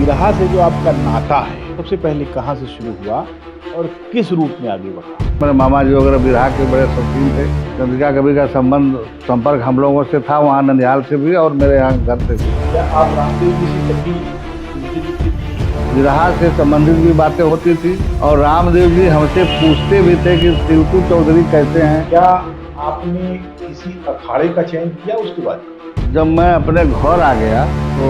बिरहा से जो आपका नाता है सबसे पहले कहाँ से शुरू हुआ और किस रूप में आगे बढ़ा? मेरे मामा जी वगैरह बिरहा के बड़े शौकीन थे। चंद्रिका कवि का संपर्क हम लोगों से था, वहाँ नंदियाल से भी और मेरे यहाँ घर से भी। क्या आप रामदेव जी से कभी बिरहा से संबंधित भी बातें होती थी और रामदेव जी हमसे पूछते भी थे कि तिलकू चौधरी कैसे हैं। क्या आपने किसी अखाड़े का चयन किया उसके बाद? जब मैं अपने घर आ गया तो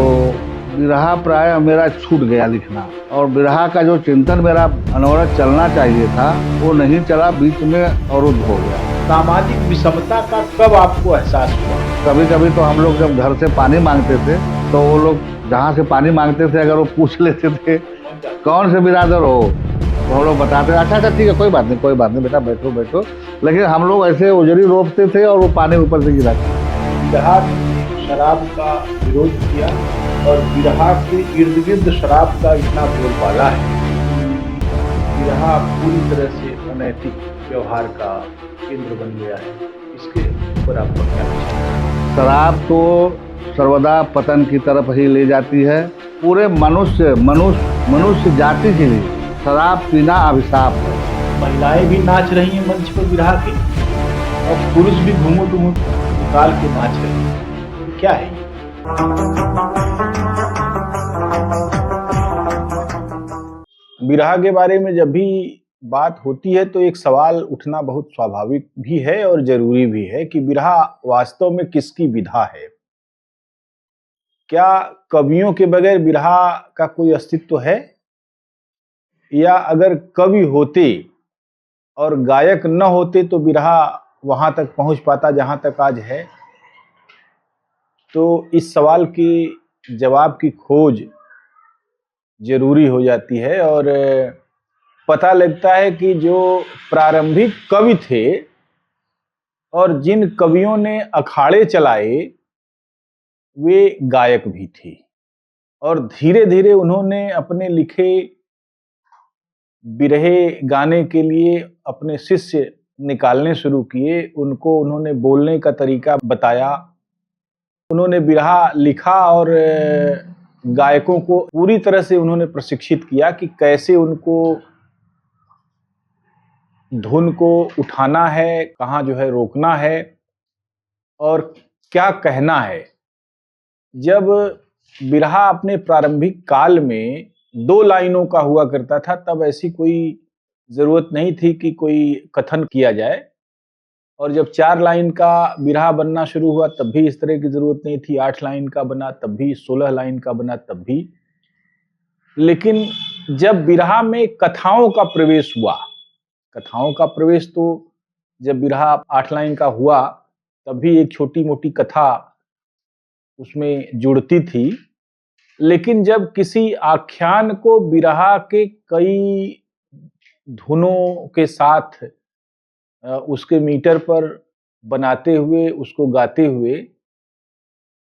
बिरहा प्राय मेरा छूट गया लिखना, और बिरहा का जो चिंतन मेरा अनवरत चलना चाहिए था वो नहीं चला, बीच में अवरुद्ध हो गया। सामाजिक विषमता का कब आपको एहसास हुआ? कभी कभी तो हम लोग जब घर से पानी मांगते थे तो वो लोग जहाँ से पानी मांगते थे अगर वो पूछ लेते थे कौन से बिरादर हो, तो हम लोग बताते थे अच्छा ठीक है, कोई बात नहीं बेटा, बैठो बैठो। लेकिन हम लोग ऐसे उजरी रोपते थे और वो पानी ऊपर से गिराते। बिरहा ने शराब का विरोध किया और बिरहा के इर्द गिर्द शराब का इतना बोलबाला है, बिरहा पूरी तरह से अनैतिक व्यवहार का केंद्र बन गया है। इसके ऊपर आपका क्या विचार है? शराब तो सर्वदा पतन की तरफ ही ले जाती है। पूरे मनुष्य जाति के लिए शराब पीना अभिशाप है। महिलाएं भी नाच रही हैं मंच पर बिरहा के, और पुरुष भी घूमो निकाल के नाच रहे हैं। क्या है? बिरहा के बारे में जब भी बात होती है तो एक सवाल उठना बहुत स्वाभाविक भी है और जरूरी भी है कि बिरहा वास्तव में किसकी विधा है? क्या कवियों के बगैर बिरहा का कोई अस्तित्व है, या अगर कवि होते और गायक न होते तो बिरहा वहां तक पहुंच पाता जहां तक आज है? तो इस सवाल के जवाब की खोज जरूरी हो जाती है और पता लगता है कि जो प्रारंभिक कवि थे और जिन कवियों ने अखाड़े चलाए वे गायक भी थे, और धीरे धीरे उन्होंने अपने लिखे बिरहे गाने के लिए अपने शिष्य निकालने शुरू किए। उनको उन्होंने बोलने का तरीका बताया, उन्होंने बिरहा लिखा और गायकों को पूरी तरह से उन्होंने प्रशिक्षित किया कि कैसे उनको धुन को उठाना है, कहाँ जो है रोकना है और क्या कहना है। जब बिरहा अपने प्रारंभिक काल में 2 लाइनों का हुआ करता था तब ऐसी कोई जरूरत नहीं थी कि कोई कथन किया जाए, और जब 4 लाइन का बिरहा बनना शुरू हुआ तब भी इस तरह की जरूरत नहीं थी, 8 लाइन का बना तब भी, 16 लाइन का बना तब भी। लेकिन जब बिरहा में कथाओं का प्रवेश हुआ, कथाओं का प्रवेश तो जब बिरहा 8 लाइन का हुआ तब भी एक छोटी मोटी कथा उसमें जुड़ती थी, लेकिन जब किसी आख्यान को बिरहा के कई धुनों के साथ उसके मीटर पर बनाते हुए, उसको गाते हुए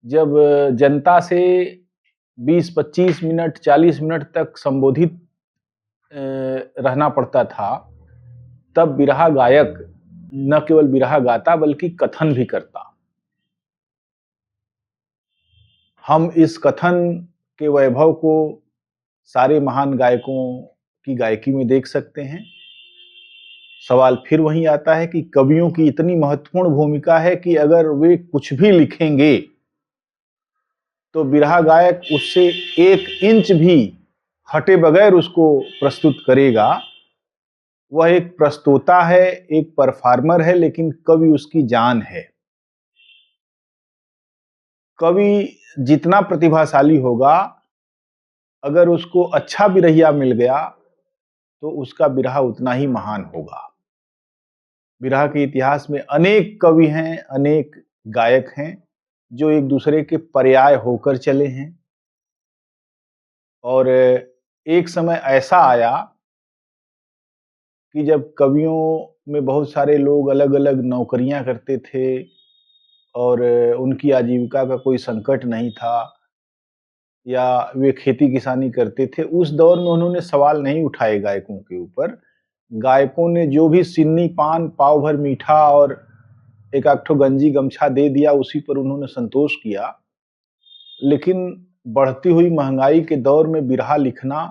जब जनता से 20-25 मिनट 40 मिनट तक संबोधित रहना पड़ता था, तब बिरहा गायक न केवल बिरहा गाता बल्कि कथन भी करता। हम इस कथन के वैभव को सारे महान गायकों की गायकी में देख सकते हैं। सवाल फिर वहीं आता है कि कवियों की इतनी महत्वपूर्ण भूमिका है कि अगर वे कुछ भी लिखेंगे तो बिरहा गायक उससे 1 इंच भी हटे बगैर उसको प्रस्तुत करेगा। वह एक प्रस्तोता है, एक परफॉर्मर है, लेकिन कवि उसकी जान है। कवि जितना प्रतिभाशाली होगा, अगर उसको अच्छा बिरहिया मिल गया तो उसका बिरहा उतना ही महान होगा। बिरहा के इतिहास में अनेक कवि हैं, अनेक गायक हैं जो एक दूसरे के पर्याय होकर चले हैं, और एक समय ऐसा आया कि जब कवियों में बहुत सारे लोग अलग अलग नौकरियां करते थे और उनकी आजीविका का कोई संकट नहीं था, या वे खेती किसानी करते थे। उस दौर में उन्होंने सवाल नहीं उठाए गायकों के ऊपर। गायकों ने जो भी सिन्नी पान, पाव भर मीठा और एक आध ठो गंजी गमछा दे दिया, उसी पर उन्होंने संतोष किया। लेकिन बढ़ती हुई महंगाई के दौर में बिरहा लिखना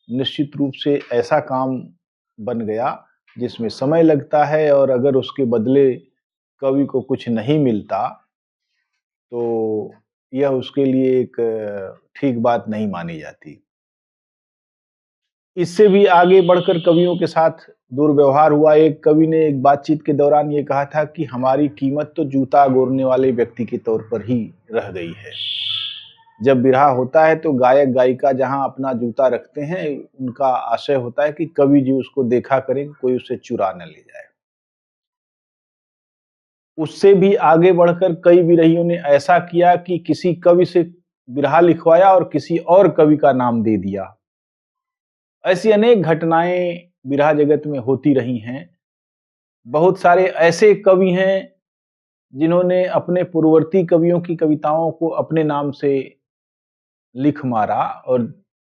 निश्चित रूप से ऐसा काम बन गया जिसमें समय लगता है, और अगर उसके बदले कवि को कुछ नहीं मिलता तो यह उसके लिए एक ठीक बात नहीं मानी जाती। इससे भी आगे बढ़कर कवियों के साथ दुर्व्यवहार हुआ। एक कवि ने एक बातचीत के दौरान ये कहा था कि हमारी कीमत तो जूता गोरने वाले व्यक्ति के तौर पर ही रह गई है। जब बिरहा होता है तो गायक गायिका जहां अपना जूता रखते हैं, उनका आशय होता है कि कवि जी उसको देखा करें, कोई उसे चुरा न ले जाए। उससे भी आगे बढ़कर कई बिरहियों ने ऐसा किया कि किसी कवि से बिरहा लिखवाया और किसी और कवि का नाम दे दिया। ऐसी अनेक घटनाएं बिरहा जगत में होती रही हैं। बहुत सारे ऐसे कवि हैं जिन्होंने अपने पूर्ववर्ती कवियों की कविताओं को अपने नाम से लिख मारा और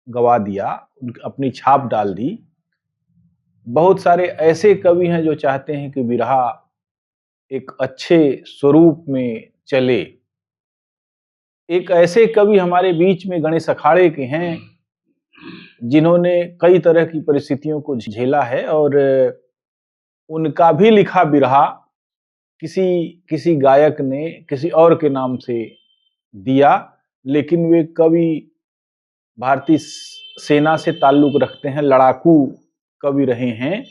गवा दिया, अपनी छाप डाल दी। बहुत सारे ऐसे कवि हैं जो चाहते हैं कि बिरहा एक अच्छे स्वरूप में चले। एक ऐसे कवि हमारे बीच में गणेश अखाड़े के हैं जिन्होंने कई तरह की परिस्थितियों को झेला है, और उनका भी लिखा बिरहा किसी किसी गायक ने किसी और के नाम से दिया, लेकिन वे कवि भारतीय सेना से ताल्लुक रखते हैं, लड़ाकू कवि रहे हैं,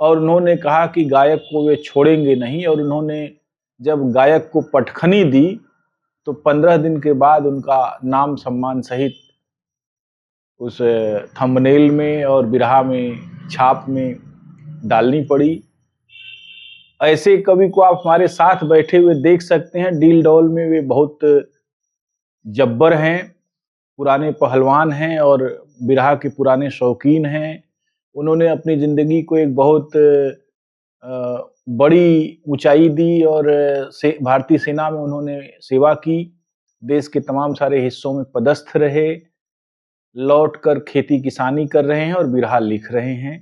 और उन्होंने कहा कि गायक को वे छोड़ेंगे नहीं। और उन्होंने जब गायक को पटखनी दी तो 15 दिन के बाद उनका नाम सम्मान सहित उस थंबनेल में और बिरहा में, छाप में डालनी पड़ी। ऐसे कवि को आप हमारे साथ बैठे हुए देख सकते हैं। डील डौल में वे बहुत जब्बर हैं, पुराने पहलवान हैं और बिरहा के पुराने शौकीन हैं। उन्होंने अपनी जिंदगी को एक बहुत बड़ी ऊंचाई दी, और भारतीय सेना में उन्होंने सेवा की, देश के तमाम सारे हिस्सों में पदस्थ रहे, लौटकर खेती किसानी कर रहे हैं और बिरहा लिख रहे हैं।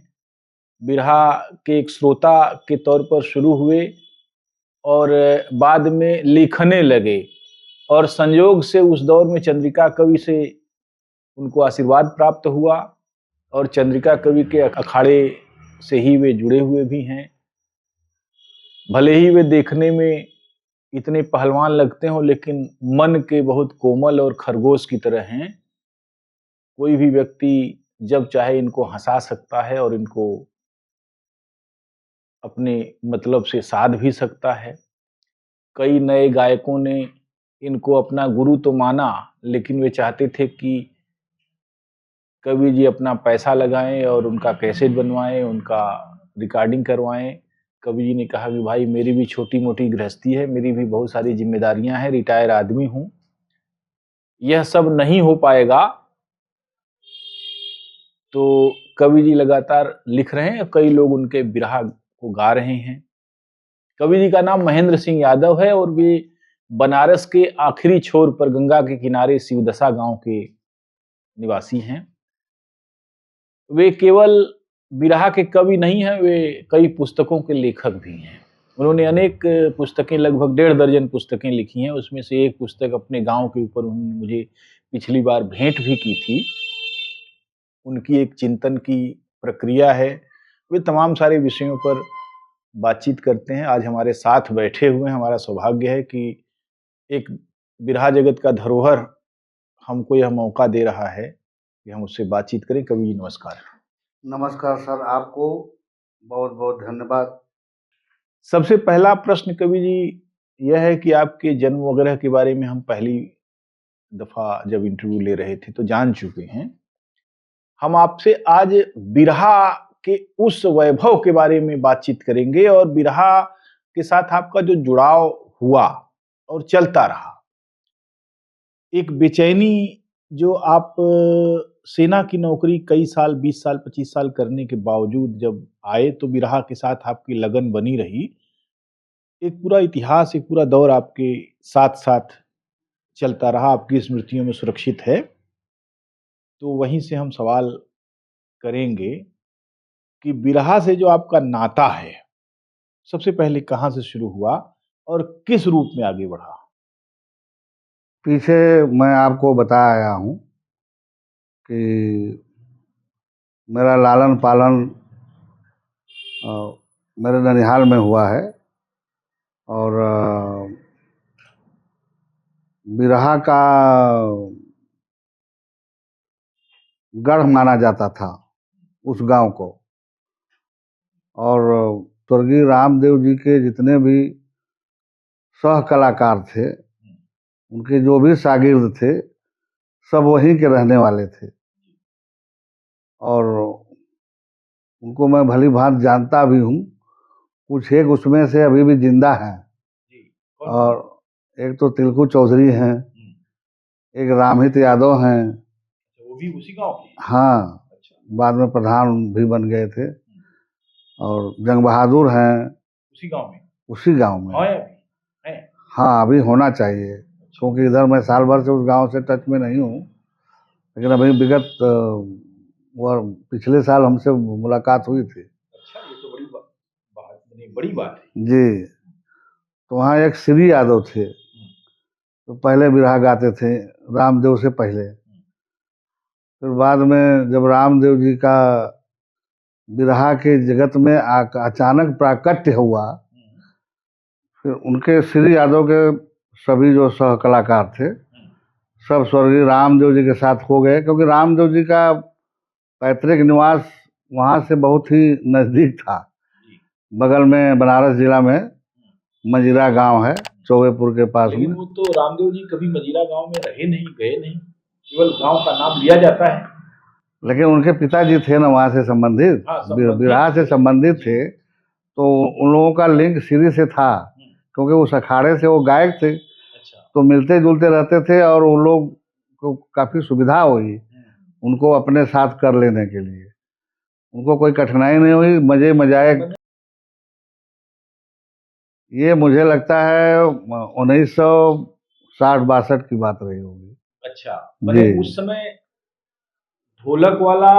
बिरहा के एक श्रोता के तौर पर शुरू हुए और बाद में लिखने लगे, और संयोग से उस दौर में चंद्रिका कवि से उनको आशीर्वाद प्राप्त हुआ, और चंद्रिका कवि के अखाड़े से ही वे जुड़े हुए भी हैं। भले ही वे देखने में इतने पहलवान लगते हों, लेकिन मन के बहुत कोमल और खरगोश की तरह हैं। कोई भी व्यक्ति जब चाहे इनको हंसा सकता है और इनको अपने मतलब से साध भी सकता है। कई नए गायकों ने इनको अपना गुरु तो माना, लेकिन वे चाहते थे कि कवि जी अपना पैसा लगाएं और उनका कैसेट बनवाएं, उनका रिकॉर्डिंग करवाएं। कवि जी ने कहा कि भाई मेरी भी छोटी मोटी गृहस्थी है, मेरी भी बहुत सारी जिम्मेदारियां हैं, रिटायर आदमी हूं, यह सब नहीं हो पाएगा। तो कवि जी लगातार लिख रहे हैं, कई लोग उनके बिरहा को गा रहे हैं। कवि जी का नाम महेंद्र सिंह यादव है और वे बनारस के आखिरी छोर पर गंगा के किनारे शिवदशा गांव के निवासी हैं। वे केवल बिरहा के कवि नहीं हैं, वे कई पुस्तकों के लेखक भी हैं। उन्होंने अनेक पुस्तकें, लगभग 1.5 दर्जन पुस्तकें लिखी हैं। उसमें से एक पुस्तक अपने गांव के ऊपर उन्होंने मुझे पिछली बार भेंट भी की थी। उनकी एक चिंतन की प्रक्रिया है। वे तमाम सारे विषयों पर बातचीत करते हैं। आज हमारे साथ बैठे हुए हैं। हमारा सौभाग्य है कि एक बिरहा जगत का धरोहर हमको यह मौका दे रहा है कि हम उससे बातचीत करें। कवि जी नमस्कार। नमस्कार सर, आपको बहुत बहुत धन्यवाद। सबसे पहला प्रश्न कवि जी यह है कि आपके जन्म वगैरह के बारे में हम पहली दफा जब इंटरव्यू ले रहे थे तो जान चुके हैं। हम आपसे आज बिरहा के उस वैभव के बारे में बातचीत करेंगे और बिरहा के साथ आपका जो जुड़ाव हुआ और चलता रहा, एक बेचैनी जो आप सेना की नौकरी कई साल, 20 साल, 25 साल करने के बावजूद जब आए तो बिरहा के साथ आपकी लगन बनी रही। एक पूरा इतिहास, एक पूरा दौर आपके साथ साथ चलता रहा, आपकी स्मृतियों में सुरक्षित है। तो वहीं से हम सवाल करेंगे कि बिरहा से जो आपका नाता है, सबसे पहले कहाँ से शुरू हुआ और किस रूप में आगे बढ़ा? पीछे मैं आपको बता आया हूँ कि मेरा लालन पालन मेरे ननिहाल में हुआ है और बिरहा का गढ़ माना जाता था उस गांव को। और स्वर्गीय रामदेव जी के जितने भी सह कलाकार थे, उनके जो भी शागिर्द थे, सब वहीं के रहने वाले थे और उनको मैं भली भांति जानता भी हूँ। कुछ एक उसमें से अभी भी जिंदा हैं और एक तो तिलकू चौधरी हैं, एक रामहित यादव हैं, वो भी उसी गांव के? हाँ, बाद में प्रधान भी बन गए थे। और जंग बहादुर हैं उसी गांव में? उसी गांव में है। हाँ, अभी होना चाहिए, क्योंकि इधर मैं साल भर से उस गांव से टच में नहीं हूँ, लेकिन अभी विगत वो पिछले साल हमसे मुलाकात हुई थी। अच्छा, ये तो बड़ी बात है जी। तो वहाँ एक श्री यादव थे, तो पहले बिरहा गाते थे रामदेव से पहले। फिर बाद में जब रामदेव जी का बिरहा के जगत में अचानक प्राकट्य हुआ, फिर उनके श्री यादव के सभी जो सह कलाकार थे सब स्वर्गीय रामदेव जी के साथ हो गए, क्योंकि रामदेव जी का पैतृक निवास वहाँ से बहुत ही नज़दीक था। बगल में बनारस जिला में मजीरा गांव है, चौबेपुर के पास में। लेकिन वो तो रामदेव जी कभी मजीरा गांव में रहे नहीं, गए नहीं, केवल गांव का नाम लिया जाता है। लेकिन उनके पिताजी थे ना वहाँ से संबंधित, बिरहा से संबंधित थे, तो उन लोगों का लिंक श्री से था, क्योंकि उस अखाड़े से वो गायक थे। अच्छा। तो मिलते जुलते रहते थे और उन लोग को काफ़ी सुविधा हुई उनको अपने साथ कर लेने के लिए, उनको कोई कठिनाई नहीं हुई, मजे मजाए। ये मुझे लगता है 1960-62 की बात रही होगी। अच्छा, मैंने उस समय ढोलक वाला,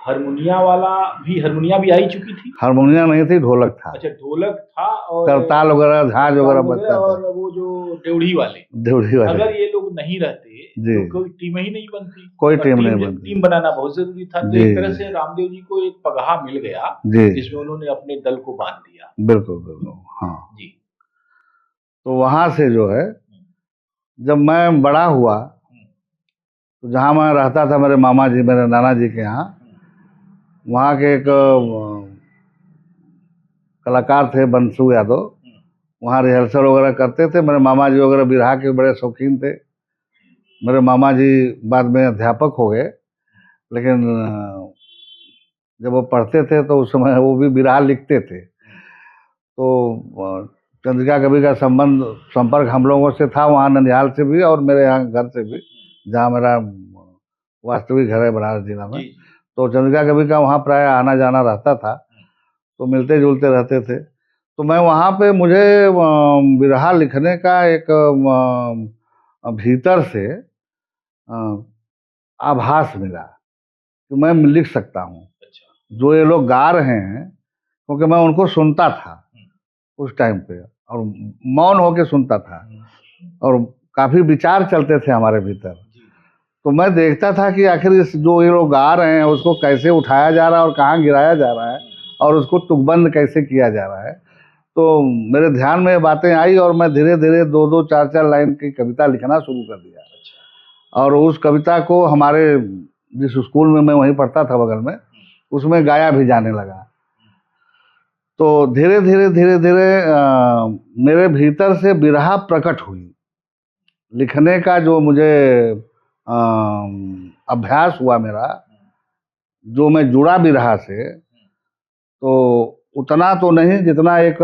हारमोनिया भी आई चुकी थी? हारमोनिया नहीं थी, ढोलक था। अच्छा, ढोलक था और करताल वगैरह, झांझ वगैरह बजता था। और वो जो देवड़ी वाले, अगर ये लोग नहीं रहते तो कोई टीम ही नहीं बनती। कोई टीम नहीं बनती। टीम बनाना बहुत जरूरी था। तो एक तरह से रामदेव जी को एक पगहा मिल गया जिसमें उन्होंने अपने दल को बांध दिया। बिल्कुल बिल्कुल, हाँ जी। तो वहां से जो है, जब मैं बड़ा हुआ तो जहाँ मैं रहता था मेरे मामा जी, मेरे नाना जी के यहाँ, वहाँ के एक कलाकार थे बंसू यादव, वहाँ रिहर्सल वगैरह करते थे। मेरे मामा जी वगैरह बिरहा के बड़े शौकीन थे। मेरे मामा जी बाद में अध्यापक हो गए, लेकिन जब वो पढ़ते थे तो उस समय वो भी बिरहा लिखते थे। तो चंद्रिका कवि का संपर्क हम लोगों से था, वहाँ ननिहाल से भी और मेरे यहाँ घर से भी, जहाँ मेरा वास्तविक घर है बनारस जिला में। तो चंद्रिका कवि का वहाँ प्राय आना जाना रहता था, तो मिलते जुलते रहते थे। तो मैं वहाँ पे, मुझे बिरहा लिखने का एक भीतर से आभास मिला कि मैं लिख सकता हूँ। जो ये लोग गा रहे हैं, क्योंकि मैं उनको सुनता था उस टाइम पे और मौन होके सुनता था और काफी विचार चलते थे हमारे भीतर। तो मैं देखता था कि आखिर इस जो ये लोग गा रहे हैं उसको कैसे उठाया जा रहा है और कहाँ गिराया जा रहा है और उसको तुकबंद कैसे किया जा रहा है। तो मेरे ध्यान में ये बातें आई और मैं धीरे धीरे 2-2, 4-4 लाइन की कविता लिखना शुरू कर दिया। और उस कविता को हमारे जिस स्कूल में मैं वहीं पढ़ता था बगल में, उसमें गाया भी जाने लगा। तो धीरे धीरे धीरे धीरे मेरे भीतर से बिरहा प्रकट हुई। लिखने का जो मुझे अभ्यास हुआ मेरा, जो मैं जुड़ा बिरहा से, तो उतना तो नहीं जितना एक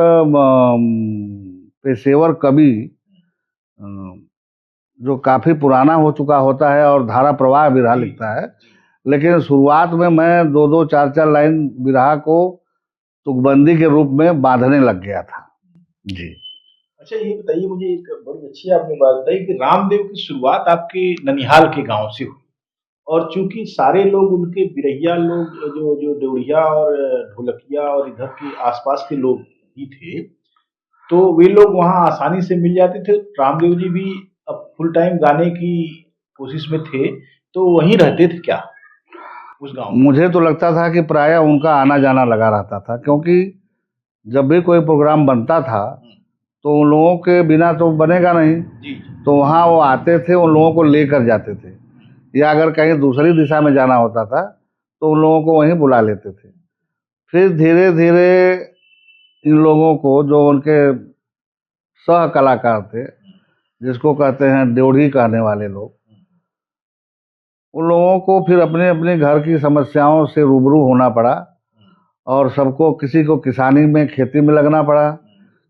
पेशेवर कवि जो काफी पुराना हो चुका होता है और धारा प्रवाह बिरहा लिखता है। लेकिन शुरुआत में मैं 2-2, 4-4 लाइन बिरहा को तुकबंदी के रूप में बांधने लग गया था। जी। अच्छा, ये बताइए मुझे, एक बड़ी अच्छी आपने बात बताई कि रामदेव की शुरुआत आपके ननिहाल के गांव से हुई, और चूंकि सारे लोग उनके बिरहिया लोग, जो जो देवड़िया और ढोलकिया और इधर के आसपास के लोग ही थे, तो वे लोग वहाँ आसानी से मिल जाते थे। रामदेव जी भी अब फुल टाइम गाने की कोशिश में थे, तो वहीं रहते थे क्या उस गांव में? मुझे तो लगता था कि प्रायः उनका आना जाना लगा रहता था, क्योंकि जब भी कोई प्रोग्राम बनता था तो उन लोगों के बिना तो बनेगा नहीं। जी। तो वहाँ वो आते थे, उन लोगों को लेकर जाते थे, या अगर कहीं दूसरी दिशा में जाना होता था तो उन लोगों को वहीं बुला लेते थे। फिर धीरे धीरे इन लोगों को, जो उनके सह कलाकार थे, जिसको कहते हैं ड्योढ़ी कहने वाले लोग, उन लोगों को फिर अपने अपने घर की समस्याओं से रूबरू होना पड़ा, और सबको, किसी को किसानी में, खेती में लगना पड़ा,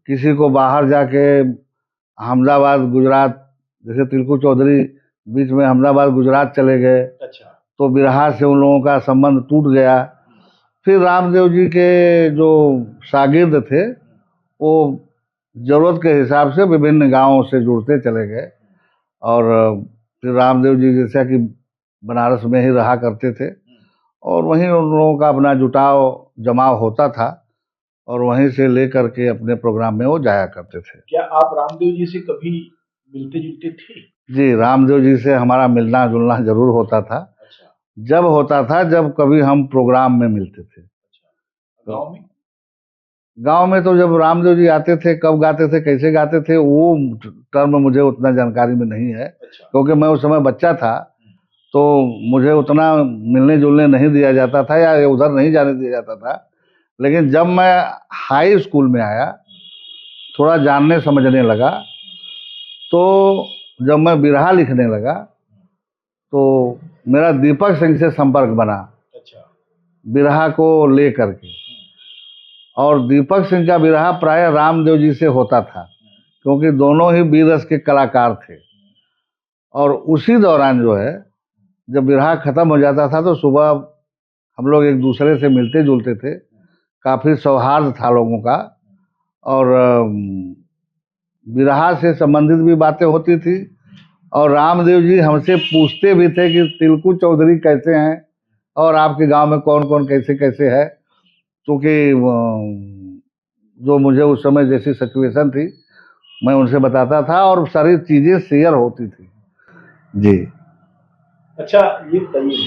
किसी को बाहर जाके अहमदाबाद गुजरात, जैसे तिलकू चौधरी बीच में अहमदाबाद गुजरात चले गए, अच्छा। तो बिरहा से उन लोगों का संबंध टूट गया। फिर रामदेव जी के जो शागिर्द थे वो जरूरत के हिसाब से विभिन्न गांवों से जुड़ते चले गए, और फिर रामदेव जी जैसा कि बनारस में ही रहा करते थे, और वहीं उन लोगों का अपना जुटाव जमाव होता था, और वहीं से लेकर के अपने प्रोग्राम में वो जाया करते थे। क्या आप रामदेव जी से कभी मिलते जुलते थे? जी, रामदेव जी से हमारा मिलना जुलना जरूर होता था। अच्छा। जब होता था, जब कभी हम प्रोग्राम में मिलते थे। अच्छा। गांव में? गांव में तो जब रामदेव जी आते थे, कब गाते थे, कैसे गाते थे, वो टर्म मुझे उतना जानकारी में नहीं है। अच्छा। क्योंकि मैं उस समय बच्चा था, तो मुझे उतना मिलने जुलने नहीं दिया जाता था, या उधर नहीं जाने दिया जाता था। लेकिन जब मैं हाई स्कूल में आया, थोड़ा जानने समझने लगा, तो जब मैं बिरहा लिखने लगा, तो मेरा दीपक सिंह से संपर्क बना। अच्छा। बिरहा को लेकर के, और दीपक सिंह का बिरहा प्राय रामदेव जी से होता था, क्योंकि दोनों ही बीरस के कलाकार थे। और उसी दौरान जो है, जब बिरहा खत्म हो जाता था तो सुबह हम लोग एक दूसरे से मिलते जुलते थे, काफ़ी सौहार्द था लोगों का, और बिरहा से संबंधित भी बातें होती थी। और रामदेव जी हमसे पूछते भी थे कि तिलकू चौधरी कैसे हैं, और आपके गांव में कौन कौन कैसे कैसे है, क्योंकि जो मुझे उस समय जैसी सिचुएशन थी मैं उनसे बताता था, और सारी चीज़ें शेयर होती थी। जी। अच्छा, ये बताइए,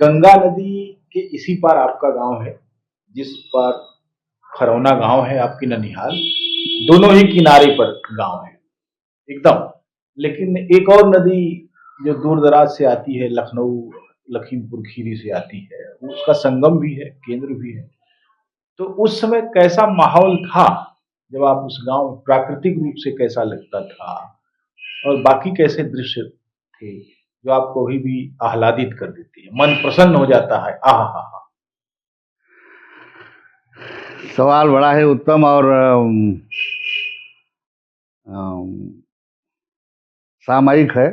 गंगा नदी के इसी पार आपका गांव है, जिस पार खरौना गांव है आपकी ननिहाल, दोनों ही किनारे पर गांव है एकदम। लेकिन एक और नदी जो दूर दराज से आती है, लखनऊ लखीमपुर खीरी से आती है, उसका संगम भी है, केंद्र भी है। तो उस समय कैसा माहौल था जब आप उस गांव में, प्राकृतिक रूप से कैसा लगता था, और बाकी कैसे दृश्य थे जो आपको अभी भी आह्लादित कर देती है, मन प्रसन्न हो जाता है? आहा हा हा। सवाल बड़ा ही उत्तम और अम, सामयिक है,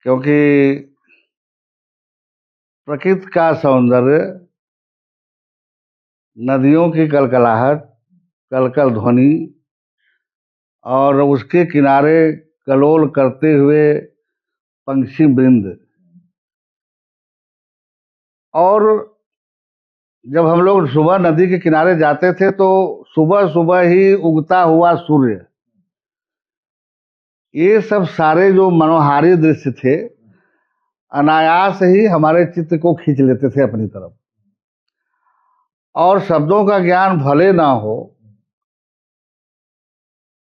क्योंकि प्रकृति का सौंदर्य, नदियों की कलकलाहट, कलकल ध्वनि, और उसके किनारे कलोल करते हुए पंछी वृंद, और जब हम लोग सुबह नदी के किनारे जाते थे तो सुबह सुबह ही उगता हुआ सूर्य, ये सब सारे जो मनोहारी दृश्य थे, अनायास ही हमारे चित्त को खींच लेते थे अपनी तरफ। और शब्दों का ज्ञान भले ना हो,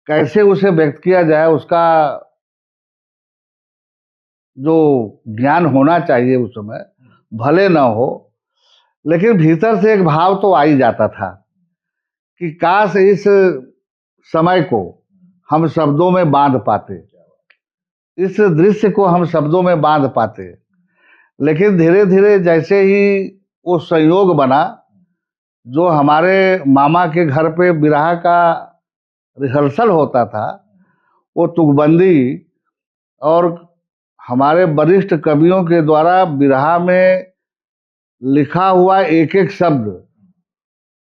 कैसे उसे व्यक्त किया जाए, उसका जो ज्ञान होना चाहिए उस समय भले ना हो, लेकिन भीतर से एक भाव तो आ ही जाता था कि काश इस समय को हम शब्दों में बांध पाते, इस दृश्य को हम शब्दों में बांध पाते। लेकिन धीरे धीरे जैसे ही वो संयोग बना, जो हमारे मामा के घर पे बिरहा का रिहर्सल होता था, वो तुकबंदी और हमारे वरिष्ठ कवियों के द्वारा बिरहा में लिखा हुआ एक एक शब्द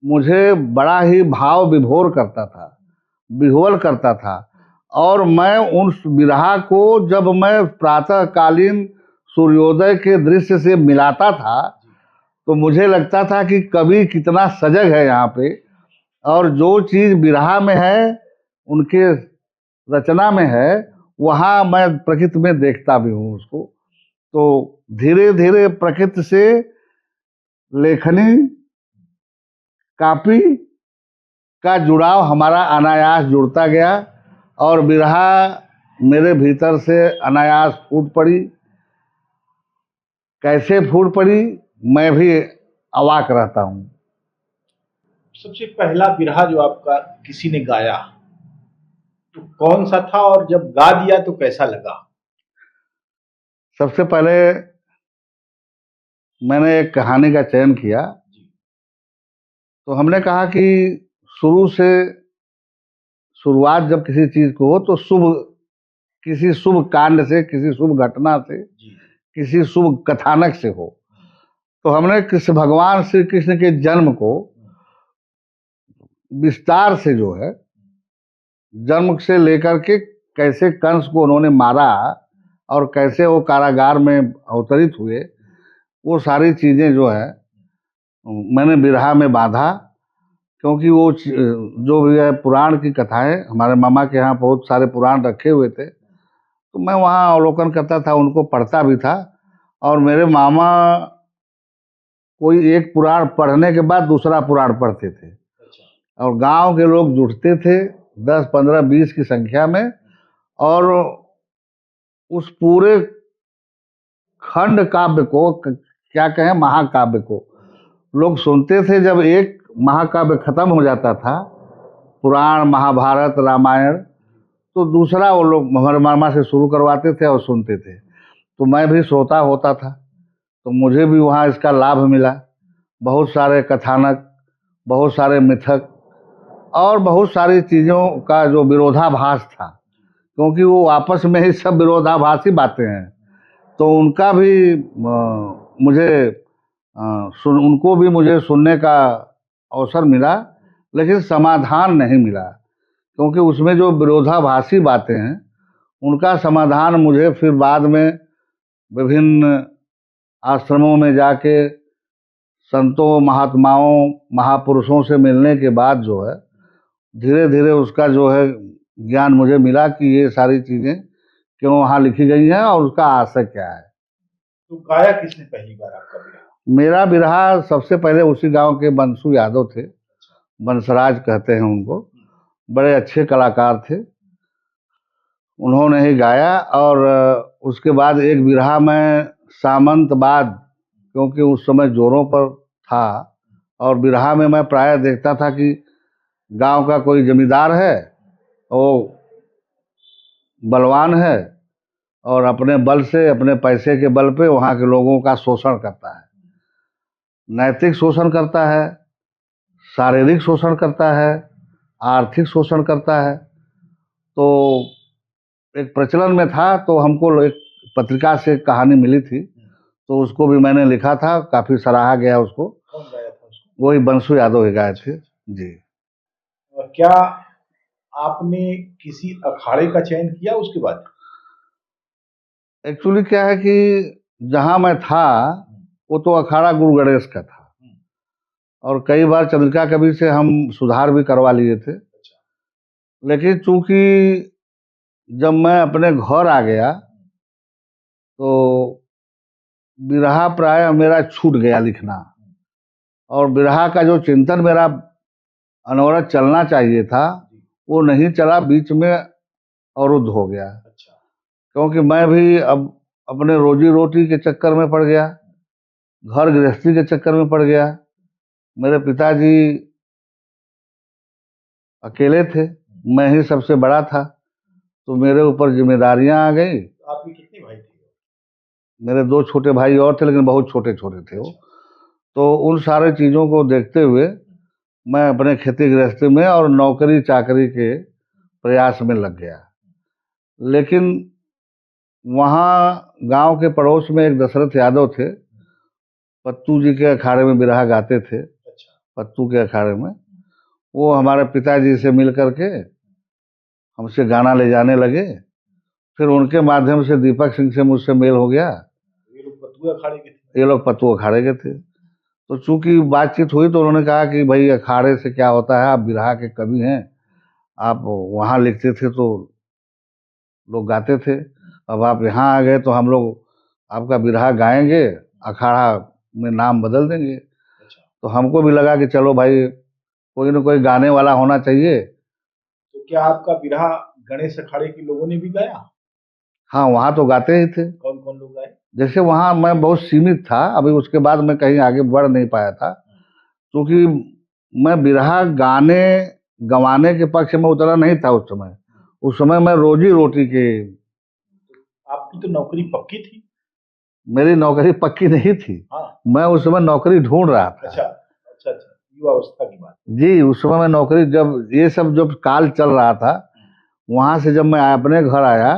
मुझे बड़ा ही भाव विभोर करता था, विह्वल करता था। और मैं उस बिरहा को जब मैं प्रातःकालीन सूर्योदय के दृश्य से मिलाता था, तो मुझे लगता था कि कवि कितना सजग है यहाँ पे, और जो चीज़ बिरहा में है उनके रचना में है, वहाँ मैं प्रकृति में देखता भी हूँ उसको। तो धीरे धीरे प्रकृति से लेखनी, कापी का जुड़ाव हमारा अनायास जुड़ता गया और बिरहा मेरे भीतर से अनायास फूट पड़ी। कैसे फूट पड़ी मैं भी अवाक रहता हूँ। सबसे पहला बिरहा जो आपका किसी ने गाया तो कौन सा था, और जब गा दिया तो कैसा लगा? सबसे पहले मैंने एक कहानी का चयन किया। तो हमने कहा कि शुरू से शुरुआत जब किसी चीज को हो तो किसी शुभ कांड से, किसी शुभ घटना से, किसी शुभ कथानक से हो। तो हमने कृष्ण भगवान श्री कृष्ण के जन्म को विस्तार से जो है, जन्म से लेकर के कैसे कंस को उन्होंने मारा और कैसे वो कारागार में अवतरित हुए, वो सारी चीजें जो है मैंने बिरहा में बांधा। क्योंकि वो जो भी है पुराण की कथाएं, हमारे मामा के यहाँ बहुत सारे पुराण रखे हुए थे, तो मैं वहाँ अवलोकन करता था, उनको पढ़ता भी था। और मेरे मामा कोई एक पुराण पढ़ने के बाद दूसरा पुराण पढ़ते थे। और गांव के लोग जुटते थे 10, 15, 20 की संख्या में, और उस पूरे खंड काव्य को, क्या कहें, महाकाव्य को लोग सुनते थे। जब एक महाकाव्य खत्म हो जाता था, पुराण, महाभारत, रामायण, तो दूसरा वो लोग हमारे मामा से शुरू करवाते थे और सुनते थे। तो मैं भी श्रोता होता था, तो मुझे भी वहाँ इसका लाभ मिला। बहुत सारे कथानक, बहुत सारे मिथक और बहुत सारी चीज़ों का जो विरोधाभास था, क्योंकि वो आपस में ही सब विरोधाभासी बातें हैं, तो उनका भी उनको भी मुझे सुनने का अवसर मिला, लेकिन समाधान नहीं मिला। क्योंकि उसमें जो विरोधाभासी बातें हैं उनका समाधान मुझे फिर बाद में विभिन्न आश्रमों में जाके संतों, महात्माओं, महापुरुषों से मिलने के बाद जो है धीरे धीरे उसका जो है ज्ञान मुझे मिला कि ये सारी चीज़ें क्यों वहाँ लिखी गई हैं और उसका आशय क्या है। तो गाया किसने पहली बार आपका बिरहा? मेरा बिरहा सबसे पहले उसी गांव के बंसू यादव थे, बंसराज कहते हैं उनको, बड़े अच्छे कलाकार थे, उन्होंने ही गाया। और उसके बाद एक बिरहा मैं सामंतवाद, क्योंकि उस समय जोरों पर था, और बिरहा में मैं प्रायः देखता था कि गांव का कोई जमींदार है, वो बलवान है और अपने बल से, अपने पैसे के बल पे वहाँ के लोगों का शोषण करता है, नैतिक शोषण करता है, शारीरिक शोषण करता है, आर्थिक शोषण करता है। तो एक प्रचलन में था, तो हमको एक पत्रिका से कहानी मिली थी, तो उसको भी मैंने लिखा था, काफ़ी सराहा गया उसको। कौन गाया था उसको? वही बंसू यादव ही गाए थे जी। और क्या आपने किसी अखाड़े का चयन किया उसके बाद? एक्चुअली क्या है कि जहाँ मैं था वो तो अखाड़ा गुरु गणेश का था, और कई बार चंद्रिका कवि से हम सुधार भी करवा लिए थे। लेकिन चूंकि जब मैं अपने घर आ गया तो बिरहा प्राय मेरा छूट गया लिखना, और बिरहा का जो चिंतन मेरा अनवरत चलना चाहिए था वो नहीं चला, बीच में अवरुद्ध हो गया। क्योंकि मैं भी अब अपने रोजी रोटी के चक्कर में पड़ गया, घर गृहस्थी के चक्कर में पड़ गया। मेरे पिताजी अकेले थे, मैं ही सबसे बड़ा था, तो मेरे ऊपर जिम्मेदारियां आ गई। आपके कितने भाई थे? मेरे 2 छोटे भाई और थे, लेकिन बहुत छोटे छोटे थे वो। तो उन सारे चीज़ों को देखते हुए मैं अपने खेती गृहस्थी में और नौकरी चाकरी के प्रयास में लग गया। लेकिन वहाँ गांव के पड़ोस में एक दशरथ यादव थे, पत्तू जी के अखाड़े में बिरहा गाते थे। पत्तू के अखाड़े में वो हमारे पिताजी से मिल करके हमसे गाना ले जाने लगे। फिर उनके माध्यम से दीपक सिंह से मुझसे मेल हो गया। ये लोग पतुआ अखाड़े के थे? ये लोग पत्तू अखाड़े के थे। तो चूंकि बातचीत हुई तो उन्होंने कहा कि भाई अखाड़े से क्या होता है, आप बिरहा के कवि हैं, आप वहाँ लिखते थे तो लोग गाते थे। अब आप यहाँ आ गए तो हम लोग आपका बिरहा गाएंगे, अखाड़ा में नाम बदल देंगे। अच्छा, तो हमको भी लगा कि चलो भाई कोई ना कोई गाने वाला होना चाहिए। तो क्या आपका बिरहा गणेश अखाड़े के लोगों ने भी गाया? हाँ, वहाँ तो गाते ही थे। कौन कौन लोग गाए? जैसे वहाँ मैं बहुत सीमित था, अभी उसके बाद मैं कहीं आगे बढ़ नहीं पाया था, क्योंकि मैं बिरहा गाने गवाने के पक्ष में उतना नहीं था उस समय। उस समय मैं रोजी रोटी के, आपकी तो नौकरी पक्की थी। मेरी नौकरी पक्की नहीं थी। हाँ। मैं उस समय नौकरी ढूंढ रहा था। अच्छा अच्छा अच्छा, युवावस्था की बात। जी, उस समय मैं नौकरी, जब ये सब जब काल चल रहा था, वहाँ से जब मैं अपने घर आया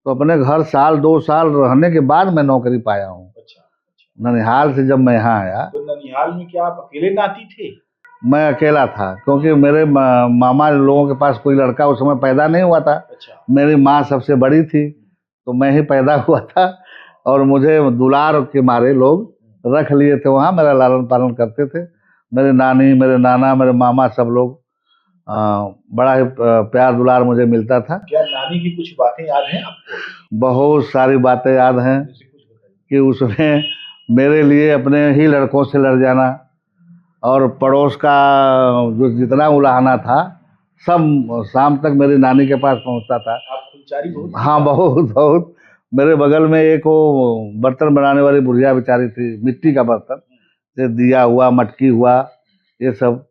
तो अपने घर साल 2 साल रहने के बाद मैं नौकरी पाया हूँ। अच्छा अच्छा। ननिहाल से जब मैं यहाँ आया, तो ननिहाल में क्या आप अकेले नाती थे? मैं अकेला था, क्योंकि मेरे मामा लोगों के पास कोई लड़का उस समय पैदा नहीं हुआ था। अच्छा। मेरी माँ सबसे बड़ी थी, तो मैं ही पैदा हुआ था, और मुझे दुलार के मारे लोग रख लिए थे वहाँ, मेरा लालन पालन करते थे। मेरे नानी, मेरे नाना, मेरे मामा, सब लोग बड़ा ही प्यार दुलार मुझे मिलता था। क्या नानी की कुछ बातें याद हैं आपको? बहुत सारी बातें याद हैं जैसे कुछ बताइए। कि उसमें मेरे लिए अपने ही लड़कों से लड़ जाना, और पड़ोस का जो जितना उलाहना था सब शाम तक मेरी नानी के पास पहुंचता था। आप फुलचारी बहुत? हाँ, बहुत बहुत। मेरे बगल में एक वो बर्तन बनाने वाली बुढ़िया बेचारी थी, मिट्टी का बर्तन, जैसे दिया हुआ, मटकी हुआ, ये सब।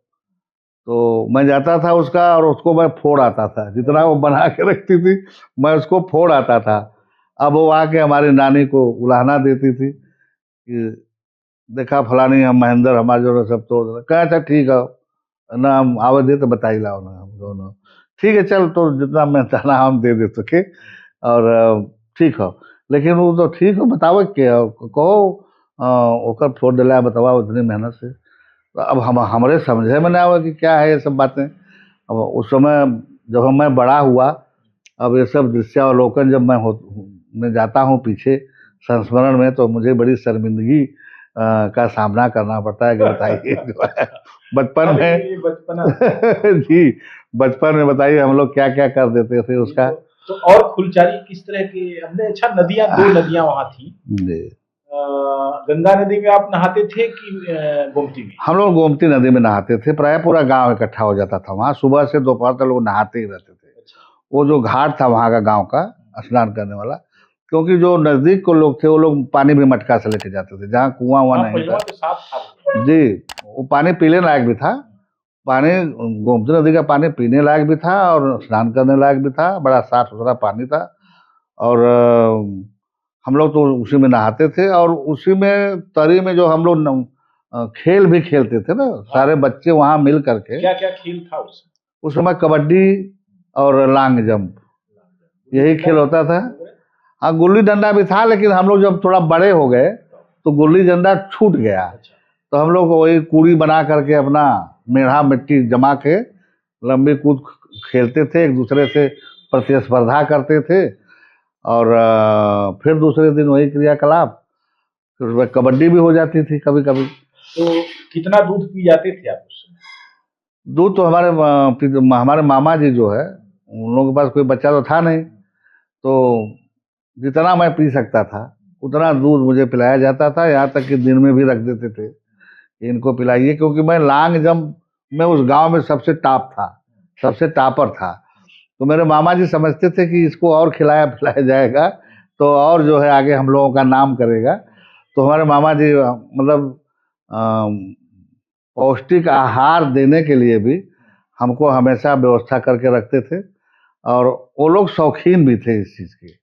तो मैं जाता था उसका, और उसको मैं फोड़ आता था, जितना वो बना के रखती थी मैं उसको फोड़ आता था। अब वो आके हमारी नानी को उलाहना देती थी कि देखा फलानी, हम महेंद्र हमारे जो सब तोड़ दे। कहा अच्छा ठीक है ना, हम आवे दे तो बताई लाओ ना, हम दोनों ठीक है चल, तो जितना मेहनताना हम दे दे सके, और ठीक हो। लेकिन वो तो ठीक हो, बताओ क्या कहो, ओकर फोड़ दिला बतावा उतनी मेहनत से। तो अब हम हमारे समझे में ना आवे कि क्या है ये सब बातें। अब उस समय जब मैं बड़ा हुआ, अब ये सब दृश्यावलोकन जब मैं जाता हूँ पीछे संस्मरण में, तो मुझे बड़ी शर्मिंदगी का सामना करना पड़ता है कि बताइए जो है बचपन में ये बचपना। जी, बचपन में बताइए हम लोग क्या क्या कर देते थे उसका। तो और फुलचारी किस तरह की हमने? अच्छा, नदियां, 2 नदियां वहां थी। जी, गंगा नदी में आप नहाते थे कि गोमती में? हम लोग गोमती नदी में नहाते थे। प्राय पूरा गांव इकट्ठा हो जाता था वहाँ, सुबह से दोपहर तक लोग नहाते ही रहते थे। अच्छा। वो जो घाट था वहाँ का गांव का स्नान करने वाला, क्योंकि जो नजदीक को लोग थे वो लोग पानी भी मटका से लेके जाते थे, जहाँ कुआं हुआ हाँ, नहीं पहिलवा था। तो साफ था। जी, वो पानी पीने लायक भी था। पानी, गोमती नदी का पानी पीने लायक भी था और स्नान करने लायक भी था, बड़ा साफ सुथरा पानी था। और हम लोग तो उसी में नहाते थे, और उसी में तरी में जो हम लोग खेल भी खेलते थे ना, सारे बच्चे वहाँ मिल करके। क्या क्या खेल था उस समय कबड्डी और लॉन्ग जंप, यही खेल होता था। हाँ, गुल्ली डंडा भी था, लेकिन हम लोग जब थोड़ा बड़े हो गए तो गुल्ली डंडा छूट गया। अच्छा। तो हम लोग वही कूड़ी बना करके अपना मेढ़ा मिट्टी जमा के लंबी कूद खेलते थे, एक दूसरे से प्रतिस्पर्धा करते थे, और फिर दूसरे दिन वही क्रियाकलाप, फिर उसमें कबड्डी भी हो जाती थी कभी कभी। तो कितना दूध पी जाते थे आप उस समय? दूध तो हमारे मामा जी जो है, उन लोगों के पास कोई बच्चा तो था नहीं, तो जितना मैं पी सकता था उतना दूध मुझे पिलाया जाता था। यहाँ तक कि दिन में भी रख देते थे कि इनको पिलाइए, क्योंकि मैं लॉन्ग जंप में उस गांव में सबसे टॉप था, सबसे टॉपर था। तो मेरे मामा जी समझते थे कि इसको और खिलाया पिलाया जाएगा तो और जो है आगे हम लोगों का नाम करेगा। तो हमारे मामा जी मतलब पौष्टिक आहार देने के लिए भी हमको हमेशा व्यवस्था करके रखते थे, और वो लोग शौकीन भी थे इस चीज़ के।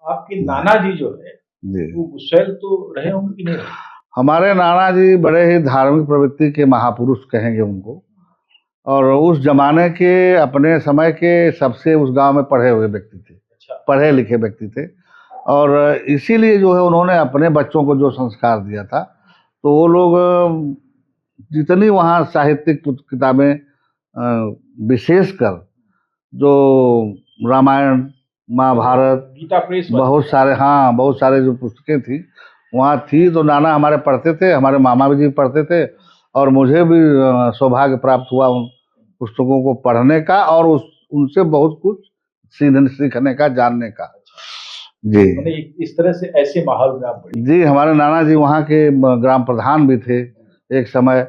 आपके नाना जी जो है जी, वो गुस्सैल तो रहे होंगे कि नहीं रहे? हमारे नाना जी बड़े ही धार्मिक प्रवृत्ति के महापुरुष कहेंगे उनको, और उस जमाने के, अपने समय के सबसे उस गांव में पढ़े हुए व्यक्ति थे, अच्छा। पढ़े लिखे व्यक्ति थे। और इसीलिए जो है उन्होंने अपने बच्चों को जो संस्कार दिया था, तो वो लोग जितनी वहाँ साहित्यिक किताबें, विशेषकर जो रामायण, महाभारत, गीता प्रेस वाली? बहुत सारे, हाँ बहुत सारे जो पुस्तकें थी वहाँ थी, तो नाना हमारे पढ़ते थे, हमारे मामा भी जी पढ़ते थे, और मुझे भी सौभाग्य प्राप्त हुआ उन पुस्तकों को पढ़ने का, और उनसे बहुत कुछ सीखने का, जानने का। जी मैंने इस तरह से ऐसे माहौल में आप बड़े। जी, हमारे नाना जी वहाँ के ग्राम प्रधान भी थे एक समय,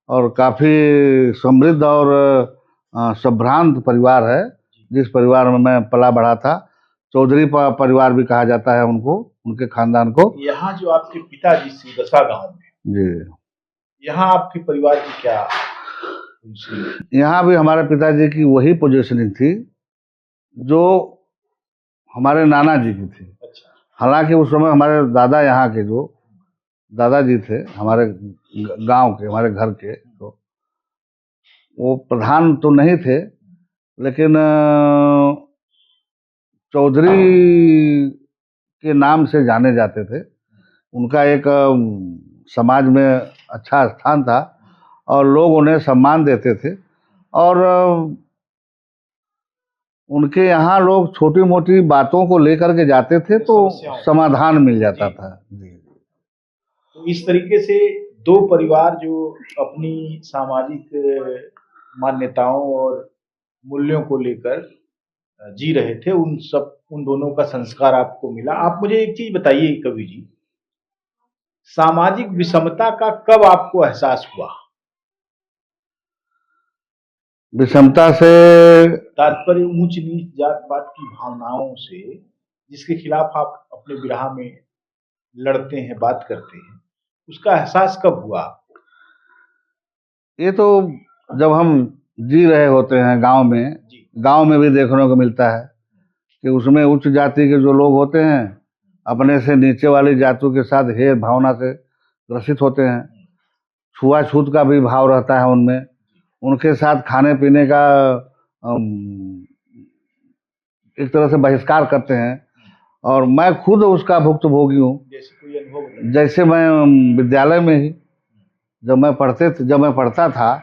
और काफी समृद्ध और संभ्रांत परिवार है, जिस परिवार में मैं पला बढ़ा था। चौधरी परिवार भी कहा जाता है उनको, उनके खानदान को। यहाँ जो आपके पिताजी सिरदसा गांव में, जी, यहाँ आपके परिवार की क्या पोजीशन? यहाँ भी हमारे पिताजी की वही पोजीशनिंग थी जो हमारे नाना जी की थी। अच्छा, हालांकि उस समय हमारे दादा, यहाँ के जो दादाजी थे हमारे गांव के, हमारे घर के, तो वो प्रधान तो नहीं थे, लेकिन चौधरी के नाम से जाने जाते थे। उनका एक समाज में अच्छा स्थान था और लोग उन्हें सम्मान देते थे, और उनके यहाँ लोग छोटी मोटी बातों को लेकर के जाते थे तो समाधान मिल जाता था। जी, तो इस तरीके से दो परिवार जो अपनी सामाजिक मान्यताओं और मूल्यों को लेकर जी रहे थे, उन दोनों का संस्कार आपको मिला। आप मुझे एक चीज बताइए कवि जी, सामाजिक विषमता का कब आपको एहसास हुआ? विषमता से तात्पर्य ऊंच नीच जात पात की भावनाओं से, जिसके खिलाफ आप अपने विरह में लड़ते हैं, बात करते हैं, उसका एहसास कब हुआ? ये तो जब हम जी रहे होते हैं गांव में, गांव में भी देखने को मिलता है कि उसमें उच्च जाति के जो लोग होते हैं अपने से नीचे वाली जातियों के साथ हेय भावना से ग्रसित होते हैं। छुआछूत का भी भाव रहता है उनमें, उनके साथ खाने पीने का एक तरह से बहिष्कार करते हैं। और मैं खुद उसका भुक्तभोगी हूँ। जैसे मैं विद्यालय में ही जब मैं पढ़ता था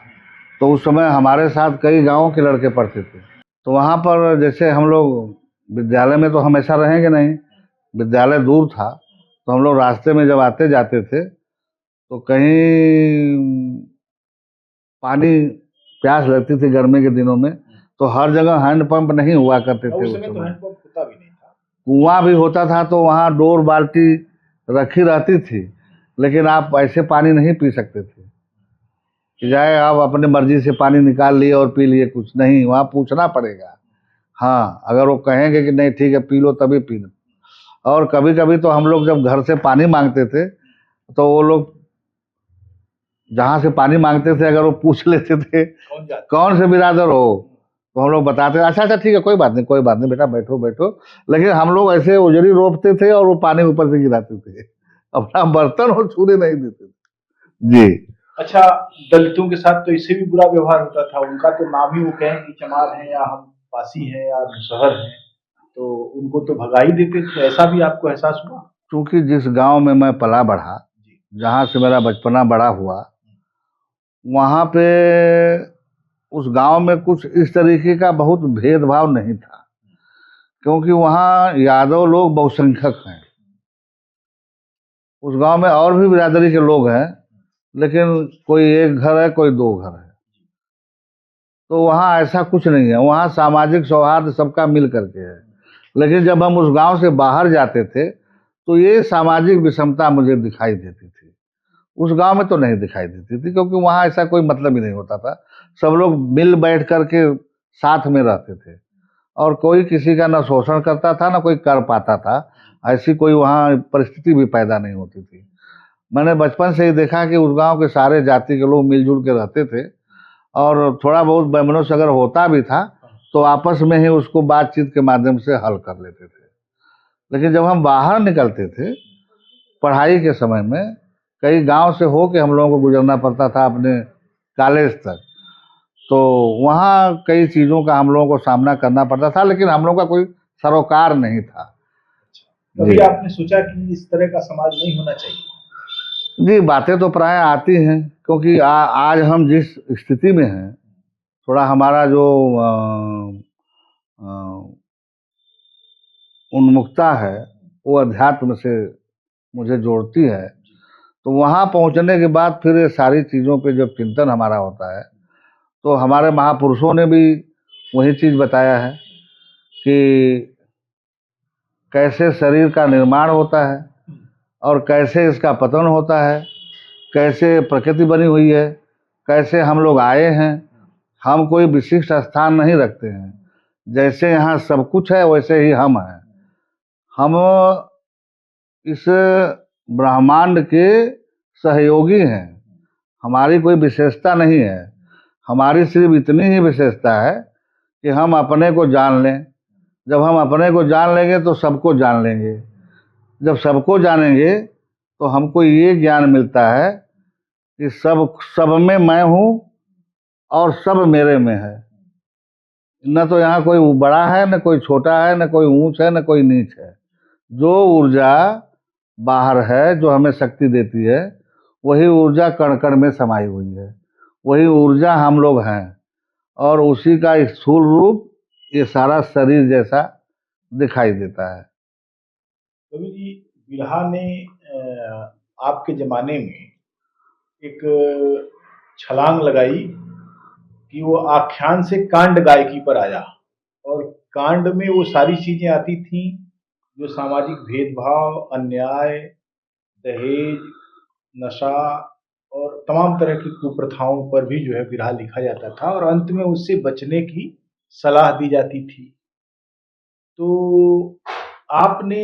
तो उस समय हमारे साथ कई गांवों के लड़के पढ़ते थे। तो वहाँ पर जैसे हम लोग विद्यालय में तो हमेशा रहेंगे नहीं, विद्यालय दूर था, तो हम लोग रास्ते में जब आते जाते थे तो कहीं पानी प्यास लगती थी गर्मी के दिनों में, तो हर जगह हैंडपंप नहीं हुआ करते थे। उस समय तो हैंडपंप होता भी नहीं था, कुआं भी होता था, तो वहाँ डोर बाल्टी रखी रहती थी, लेकिन आप ऐसे पानी नहीं पी सकते थे कि जाए आप अपने मर्जी से पानी निकाल लिए और पी लिए, कुछ नहीं, वहाँ पूछना पड़ेगा। हाँ, अगर वो कहेंगे कि नहीं ठीक है पी लो तभी पी लो। और कभी कभी तो हम लोग जब घर से पानी मांगते थे तो वो लोग जहाँ से पानी मांगते थे अगर वो पूछ लेते थे कौन से बिरादर हो, तो हम लोग बताते अच्छा अच्छा ठीक है कोई बात नहीं बेटा, बैठो बैठो। लेकिन हम लोग ऐसे उजड़ी रोपते थे और वो पानी ऊपर से गिराते थे, अपना बर्तन और छूने नहीं देते थे। जी। अच्छा, दलितों के साथ तो इससे भी बुरा व्यवहार होता था, उनका तो नाम ही वो कहें कि चमार हैं या हम पासी हैं या मुसहर हैं, तो उनको तो भगा ही देते थे। ऐसा भी आपको एहसास हुआ? क्योंकि जिस गांव में मैं पला बढ़ा, जहाँ से मेरा बचपना बड़ा हुआ, वहाँ पे उस गांव में कुछ इस तरीके का बहुत भेदभाव नहीं था, क्योंकि वहाँ यादव लोग बहुसंख्यक हैं। उस गांव में और भी बिरादरी के लोग हैं, लेकिन कोई एक घर है, कोई दो घर है, तो वहाँ ऐसा कुछ नहीं है। वहाँ सामाजिक सौहार्द सबका मिल करके है। लेकिन जब हम उस गांव से बाहर जाते थे तो ये सामाजिक विषमता मुझे दिखाई देती थी। उस गांव में तो नहीं दिखाई देती थी, क्योंकि वहाँ ऐसा कोई मतलब ही नहीं होता था। सब लोग मिल बैठ करके साथ में रहते थे और कोई किसी का ना शोषण करता था ना कोई कर पाता था। ऐसी कोई वहाँ परिस्थिति भी पैदा नहीं होती थी। मैंने बचपन से ही देखा कि उस गांव के सारे जाति के लोग मिलजुल के रहते थे, और थोड़ा बहुत वैमनस्य अगर होता भी था तो आपस में ही उसको बातचीत के माध्यम से हल कर लेते थे। लेकिन जब हम बाहर निकलते थे पढ़ाई के समय में, कई गांव से हो के हम लोगों को गुजरना पड़ता था अपने कॉलेज तक, तो वहाँ कई चीज़ों का हम लोगों को सामना करना पड़ता था, लेकिन हम लोगों का कोई सरोकार नहीं था। कभी आपने सोचा कि इस तरह का समाज नहीं होना चाहिए? जी, बातें तो प्राय आती हैं, क्योंकि आज हम जिस स्थिति में हैं, थोड़ा हमारा जो उन्मुखता है वो अध्यात्म से मुझे जोड़ती है। तो वहाँ पहुँचने के बाद फिर ये सारी चीज़ों पे जब चिंतन हमारा होता है, तो हमारे महापुरुषों ने भी वही चीज़ बताया है कि कैसे शरीर का निर्माण होता है और कैसे इसका पतन होता है, कैसे प्रकृति बनी हुई है, कैसे हम लोग आए हैं। हम कोई विशिष्ट स्थान नहीं रखते हैं, जैसे यहाँ सब कुछ है वैसे ही हम हैं। हम इस ब्रह्मांड के सहयोगी हैं, हमारी कोई विशेषता नहीं है। हमारी सिर्फ इतनी ही विशेषता है कि हम अपने को जान लें। जब हम अपने को जान लेंगे तो सबको जान लेंगे। जब सबको जानेंगे तो हमको ये ज्ञान मिलता है कि सब में मैं हूँ और सब मेरे में है। न तो यहाँ कोई बड़ा है, न कोई छोटा है, न कोई ऊंच है, न कोई नीच है। जो ऊर्जा बाहर है, जो हमें शक्ति देती है, वही ऊर्जा कण कण में समाई हुई है। वही ऊर्जा हम लोग हैं और उसी का एक स्थूल रूप ये सारा शरीर जैसा दिखाई देता है। कवि जी, बिरहा ने आपके जमाने में एक छलांग लगाई कि वो आख्यान से कांड गायकी पर आया, और कांड में वो सारी चीजें आती थी जो सामाजिक भेदभाव, अन्याय, दहेज, नशा और तमाम तरह की कुप्रथाओं पर भी जो है बिरहा लिखा जाता था, और अंत में उससे बचने की सलाह दी जाती थी। तो आपने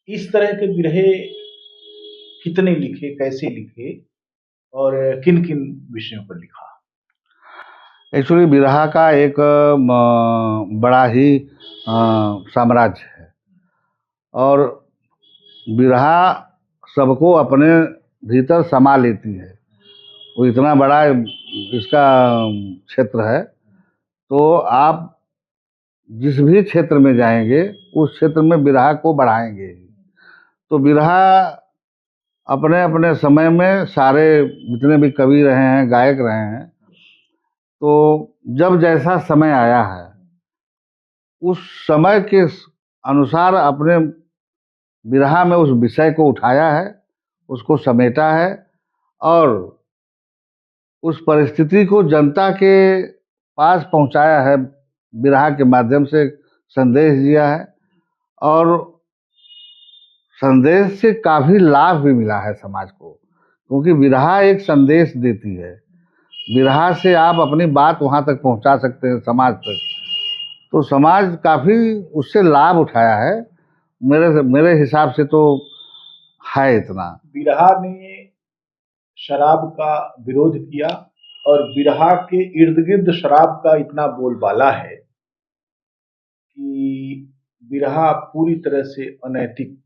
इस तरह के बिरहे कितने लिखे, कैसे लिखे और किन किन विषयों पर लिखा? एक्चुअली बिरहा का एक बड़ा ही साम्राज्य है और बिरहा सबको अपने भीतर समा लेती है। वो इतना बड़ा इसका क्षेत्र है, तो आप जिस भी क्षेत्र में जाएंगे उस क्षेत्र में बिरहा को बढ़ाएंगे। तो बिरहा अपने अपने समय में सारे जितने भी कवि रहे हैं, गायक रहे हैं, तो जब जैसा समय आया है उस समय के अनुसार अपने बिरहा में उस विषय को उठाया है, उसको समेटा है और उस परिस्थिति को जनता के पास पहुंचाया है। बिरहा के माध्यम से संदेश दिया है और संदेश से काफी लाभ भी मिला है समाज को, क्योंकि बिरहा एक संदेश देती है। बिरहा से आप अपनी बात वहां तक पहुंचा सकते हैं, समाज तक। तो समाज काफी उससे लाभ उठाया है। मेरे हिसाब से तो है इतना। बिरहा ने शराब का विरोध किया और बिरहा के इर्द गिर्द शराब का इतना बोलबाला है कि बिरहा पूरी तरह से अनैतिक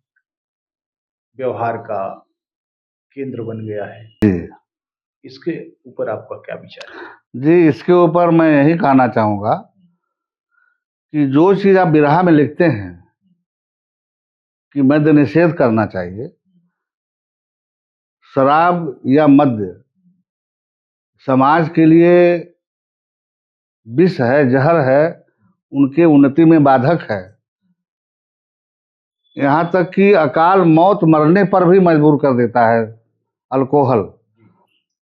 व्यवहार का केंद्र बन गया है। इसके ऊपर आपका क्या विचार है? जी, इसके ऊपर मैं यही कहना चाहूँगा कि जो चीज़ आप बिरहा में लिखते हैं कि मद्य निषेध करना चाहिए, शराब या मद्य समाज के लिए विष है, जहर है, उनके उन्नति में बाधक है। यहाँ तक कि अकाल मौत मरने पर भी मजबूर कर देता है अल्कोहल।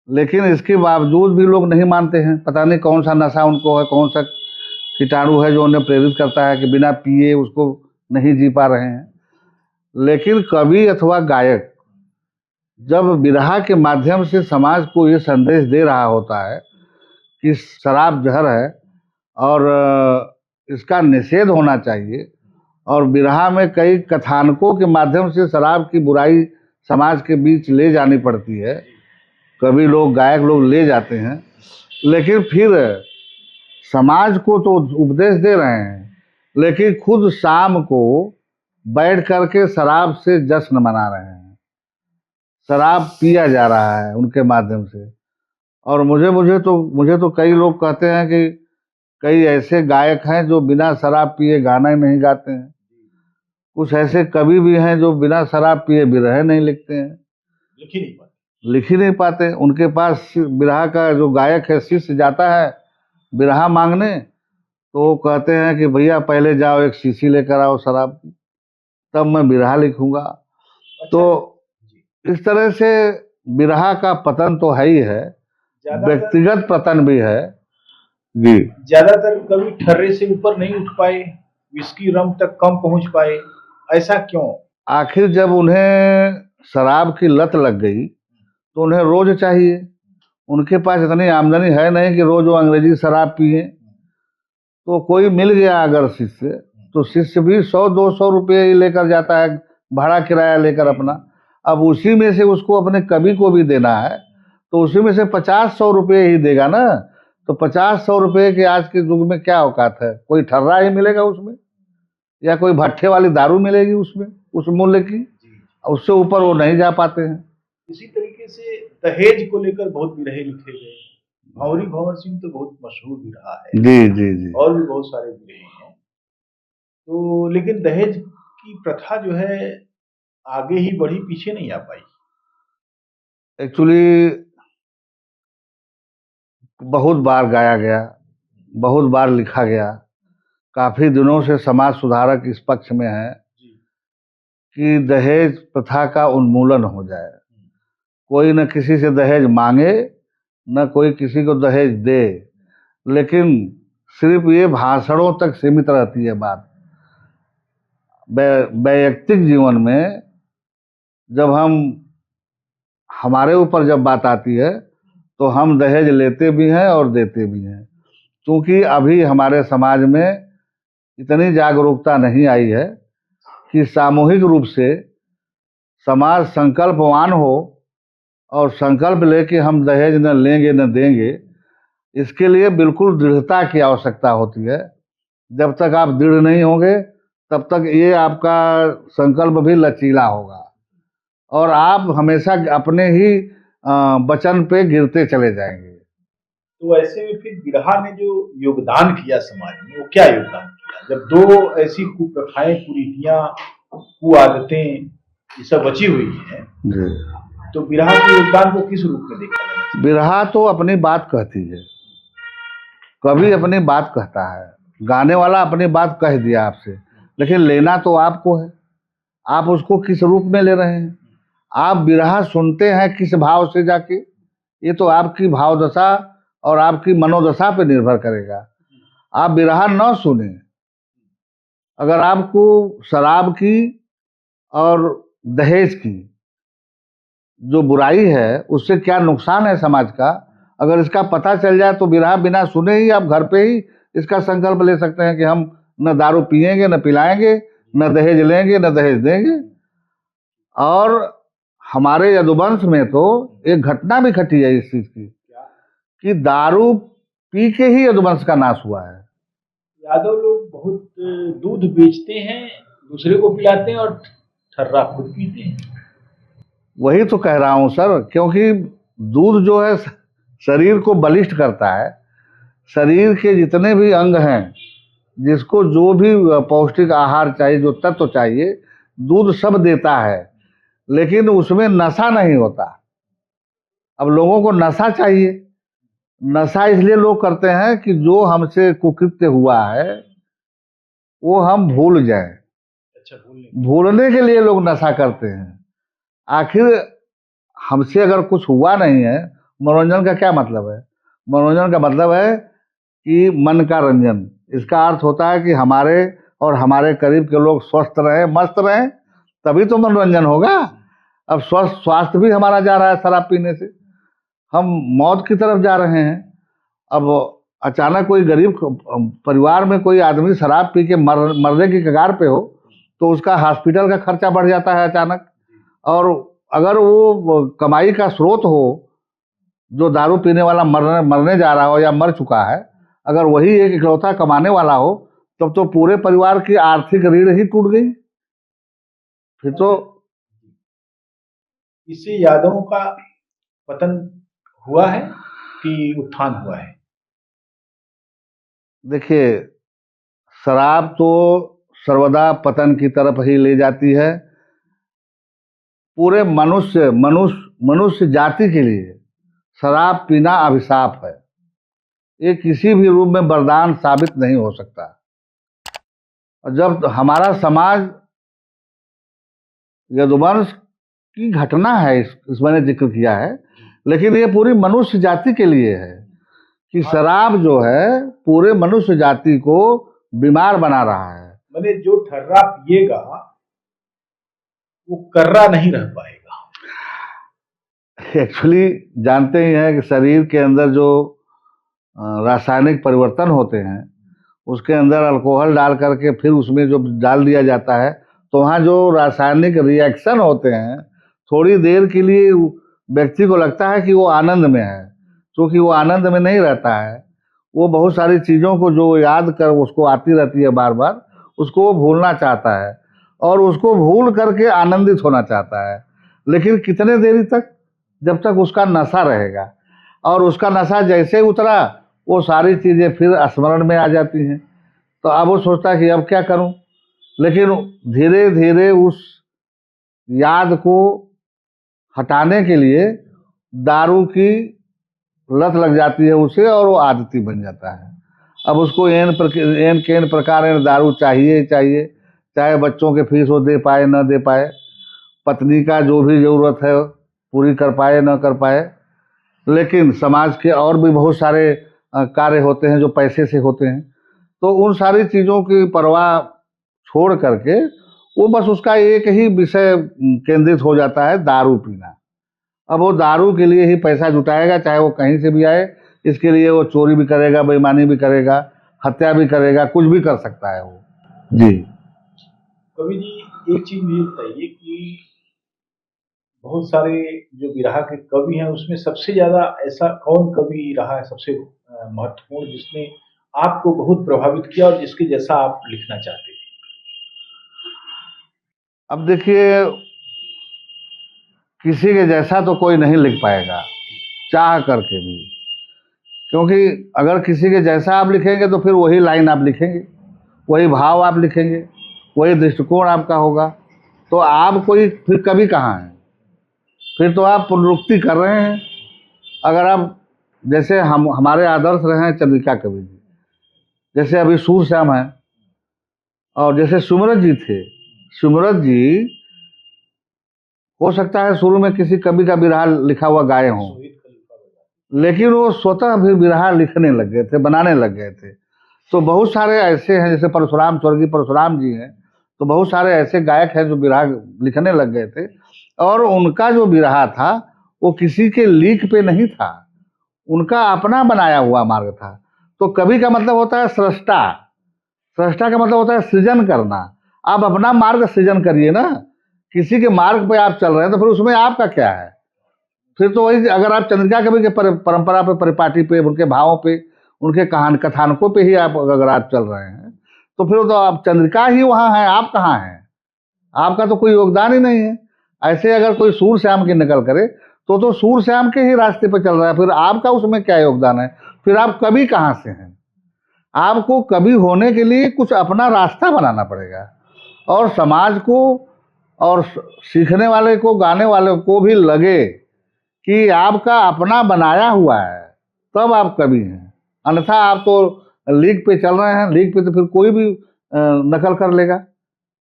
लेकिन इसके बावजूद भी लोग नहीं मानते हैं। पता नहीं कौन सा नशा उनको है, कौन सा कीटाणु है जो उन्हें प्रेरित करता है कि बिना पिए उसको नहीं जी पा रहे हैं। लेकिन कवि अथवा गायक जब बिरहा के माध्यम से समाज को ये संदेश दे रहा होता है कि शराब जहर है और इसका निषेध होना चाहिए, और बिरहा में कई कथानकों के माध्यम से शराब की बुराई समाज के बीच ले जानी पड़ती है, कवि लोग, गायक लोग ले जाते हैं, लेकिन फिर समाज को तो उपदेश दे रहे हैं, लेकिन खुद शाम को बैठ करके शराब से जश्न मना रहे हैं। शराब पिया जा रहा है उनके माध्यम से। और मुझे तो कई लोग कहते हैं कि कई ऐसे गायक हैं जो बिना शराब पिए गाना ही नहीं गाते हैं। कुछ ऐसे कवि भी हैं जो बिना शराब पिए बिरहे नहीं लिखते हैं, लिख ही नहीं पाते। उनके पास बिरहा का जो गायक है शिष्य जाता है बिरहा मांगने, तो वो कहते हैं कि भैया पहले जाओ एक शीशी लेकर आओ शराब की, तब मैं बिरहा लिखूंगा। तो इस तरह से बिरहा का पतन तो है ही है, व्यक्तिगत पतन भी है। जी, ज्यादातर कवि ठर्रे से ऊपर नहीं उठ पाए, विस्की रम तक कम पहुंच पाए, ऐसा क्यों? आखिर जब उन्हें शराब की लत लग गई तो उन्हें रोज चाहिए। उनके पास इतनी आमदनी है नहीं कि रोज वो अंग्रेजी शराब पिए। तो कोई मिल गया अगर शिष्य, तो शिष्य भी 100-200 रुपये ही लेकर जाता है, भाड़ा किराया लेकर अपना। अब उसी में से उसको अपने कवि को भी देना है, तो उसी में से 50-100 रुपये ही देगा ना। तो 50-100 रुपये के आज के युग में क्या औकात है? कोई ठर्रा ही मिलेगा उसमें, या कोई भट्ठे वाली दारू मिलेगी उसमें उस मूल्य की। उससे ऊपर वो नहीं जा पाते हैं। इसी तरीके से दहेज को लेकर बहुत बिरहे लिखे गए। भंवरी भंवर सिंह तो बहुत मशहूर बिरहा है, जी जी जी। और भी बहुत सारे बिरहे हैं। तो लेकिन दहेज की प्रथा जो है आगे ही बढ़ी, पीछे नहीं आ पाई। एक्चुअली बहुत बार गाया गया, बहुत बार लिखा गया, काफी दिनों से समाज सुधारक इस पक्ष में है कि दहेज प्रथा का उन्मूलन हो जाए। कोई न किसी से दहेज मांगे, न कोई किसी को दहेज दे, लेकिन सिर्फ ये भाषणों तक सीमित रहती है बात। वैयक्तिक जीवन में जब हमारे ऊपर जब बात आती है तो हम दहेज लेते भी हैं और देते भी हैं। क्योंकि अभी हमारे समाज में इतनी जागरूकता नहीं आई है कि सामूहिक रूप से समाज संकल्पवान हो और संकल्प लेके हम दहेज न लेंगे न देंगे। इसके लिए बिल्कुल दृढ़ता की आवश्यकता होती है। जब तक आप दृढ़ नहीं होंगे तब तक ये आपका संकल्प भी लचीला होगा और आप हमेशा अपने ही वचन पे गिरते चले जाएंगे। तो ऐसे में फिर बिरहा ने जो योगदान किया समाज में, वो क्या योगदान किया? जब दो ऐसी कुप्रथाएं, कुरीतियां, कुआदतें ये सब बची हुई हैं, तो बिरहा के योगदान को किस रूप में देखा जाए? बिरहा तो अपनी बात कहती है, कवि अपनी बात कहता है, गाने वाला अपनी बात कह दिया आपसे, लेकिन लेना तो आपको है। आप उसको किस रूप में ले रहे हैं? आप बिरहा सुनते हैं किस भाव से जाके, ये तो आपकी भावदशा और आपकी मनोदशा पे निर्भर करेगा। आप बिरहा न सुने, अगर आपको शराब की और दहेज की जो बुराई है उससे क्या नुकसान है समाज का, अगर इसका पता चल जाए तो बिरहा बिना सुने ही आप घर पे ही इसका संकल्प ले सकते हैं कि हम न दारू पिएंगे, न पिलाएंगे, न दहेज लेंगे, न दहेज देंगे। और हमारे यदुवंश में तो एक घटना भी घटी है इस चीज की कि दारू पी के ही यदुवंश का नाश हुआ है। यादव लोग बहुत दूध बेचते हैं, दूसरे को पिलाते हैं और ठर्रा खुद पीते हैं। वही तो कह रहा हूं सर, क्योंकि दूध जो है शरीर को बलिष्ठ करता है। शरीर के जितने भी अंग हैं, जिसको जो भी पौष्टिक आहार चाहिए, जो तत्व चाहिए, दूध सब देता है, लेकिन उसमें नशा नहीं होता। अब लोगों को नशा चाहिए। नशा इसलिए लोग करते हैं कि जो हमसे कुकृत्य हुआ है वो हम भूल जाएं। अच्छा, भूलने के लिए लोग नशा करते हैं। आखिर हमसे अगर कुछ हुआ नहीं है, मनोरंजन का क्या मतलब है? मनोरंजन का मतलब है कि मन का रंजन। इसका अर्थ होता है कि हमारे और हमारे करीब के लोग स्वस्थ रहें, मस्त रहें, तभी तो मनोरंजन होगा। अब स्वास्थ्य भी हमारा जा रहा है शराब पीने से, हम मौत की तरफ जा रहे हैं। अब अचानक कोई गरीब परिवार में कोई आदमी शराब पी के मरने की कगार पे हो तो उसका हॉस्पिटल का खर्चा बढ़ जाता है अचानक। और अगर वो कमाई का स्रोत हो, जो दारू पीने वाला मरने जा रहा हो या मर चुका है, अगर वही एक इकलौता कमाने वाला हो, तब तो पूरे परिवार की आर्थिक रीढ़ ही टूट गई। फिर तो इससे यादवों का पतन हुआ है कि उत्थान हुआ है? देखिए, शराब तो सर्वदा पतन की तरफ ही ले जाती है। पूरे मनुष्य जाति के लिए शराब पीना अभिशाप है। ये किसी भी रूप में वरदान साबित नहीं हो सकता। और जब हमारा समाज, यदुवंश की घटना है, इस मैंने जिक्र किया है, लेकिन ये पूरी मनुष्य जाति के लिए है कि शराब जो है पूरे मनुष्य जाति को बीमार बना रहा है। मैंने जो ठर्रा पिएगा वो कर्रा नहीं रह पाएगा। एक्चुअली जानते ही हैं कि शरीर के अंदर जो रासायनिक परिवर्तन होते हैं, उसके अंदर अल्कोहल डाल करके फिर उसमें जो डाल दिया जाता है, तो वहाँ जो रासायनिक रिएक्शन होते हैं, थोड़ी देर के लिए व्यक्ति को लगता है कि वो आनंद में है, क्योंकि वो आनंद में नहीं रहता है। वो बहुत सारी चीज़ों को जो याद कर उसको आती रहती है बार बार, उसको वो भूलना चाहता है और उसको भूल करके आनंदित होना चाहता है। लेकिन कितने देरी तक? जब तक उसका नशा रहेगा। और उसका नशा जैसे उतरा, वो सारी चीज़ें फिर स्मरण में आ जाती हैं। तो अब वो सोचता है कि अब क्या करूं, लेकिन धीरे धीरे उस याद को हटाने के लिए दारू की लत लग जाती है उसे, और वो आदती बन जाता है। अब उसको एन के एन प्रकार दारू चाहिए ही चाहिए, चाहे बच्चों के फीस वो दे पाए न दे पाए, पत्नी का जो भी ज़रूरत है पूरी कर पाए न कर पाए, लेकिन समाज के और भी बहुत सारे कार्य होते हैं जो पैसे से होते हैं। तो उन सारी चीज़ों की परवाह छोड़ करके वो बस उसका एक ही विषय केंद्रित हो जाता है, दारू पीना। अब वो दारू के लिए ही पैसा जुटाएगा, चाहे वो कहीं से भी आए। इसके लिए वो चोरी भी करेगा, बेईमानी भी करेगा, हत्या भी करेगा, कुछ भी कर सकता है वो। जी कवि जी, एक चीज मुझे बताइए कि बहुत सारे जो बिरहा के कवि हैं उसमें सबसे ज्यादा ऐसा कौन कवि रहा है सबसे महत्वपूर्ण, जिसने आपको बहुत प्रभावित किया और जिसके जैसा आप लिखना चाहते थे? अब देखिए, किसी के जैसा तो कोई नहीं लिख पाएगा चाह करके भी, क्योंकि अगर किसी के जैसा आप लिखेंगे तो फिर वही लाइन आप लिखेंगे, वही भाव आप लिखेंगे, वही दृष्टिकोण आपका होगा। तो आप कोई फिर कवि कहाँ हैं? फिर तो आप पुनरुक्ति कर रहे हैं। अगर आप जैसे हमारे आदर्श रहे हैं चंद्रिका कवि जी, जैसे अभी सूरश्याम हैं, और जैसे सुमरत जी थे। सुमरत जी हो सकता है शुरू में किसी कवि का बिरहा लिखा हुआ गाए हों, लेकिन वो स्वतः भी बिरहा लिखने लग गए थे, बनाने लग गए थे। तो बहुत सारे ऐसे हैं, जैसे परशुराम, स्वर्गीय परशुराम जी हैं, तो बहुत सारे ऐसे गायक हैं जो बिरहा लिखने लग गए थे। और उनका जो बिरहा था वो किसी के लीक पे नहीं था, उनका अपना बनाया हुआ मार्ग था। तो कवि का मतलब होता है सृष्टा, सृष्टा का मतलब होता है सृजन करना। आप अपना मार्ग सृजन करिए ना। किसी के मार्ग पे आप चल रहे हैं तो फिर उसमें आपका क्या है? फिर तो वही, अगर आप चंद्रिका कवि के परंपरा पे, परिपाटी पे, उनके भावों पे, उनके कथानकों पे ही आप अगर आप चल रहे हैं, तो फिर तो आप चंद्रिका ही वहाँ है, आप कहाँ हैं? आपका तो कोई योगदान ही नहीं है। ऐसे अगर कोई सूरश्याम की नकल करे तो सूरश्याम के ही रास्ते पर चल रहा है, फिर आपका उसमें क्या योगदान है? फिर आप कवि कहाँ से हैं? आपको कवि होने के लिए कुछ अपना रास्ता बनाना पड़ेगा, और समाज को और सीखने वाले को, गाने वाले को भी लगे कि आपका अपना बनाया हुआ है, तब आप कवि हैं। अन्यथा आप तो लीक पे चल रहे हैं, लीक पे तो फिर कोई भी नकल कर लेगा।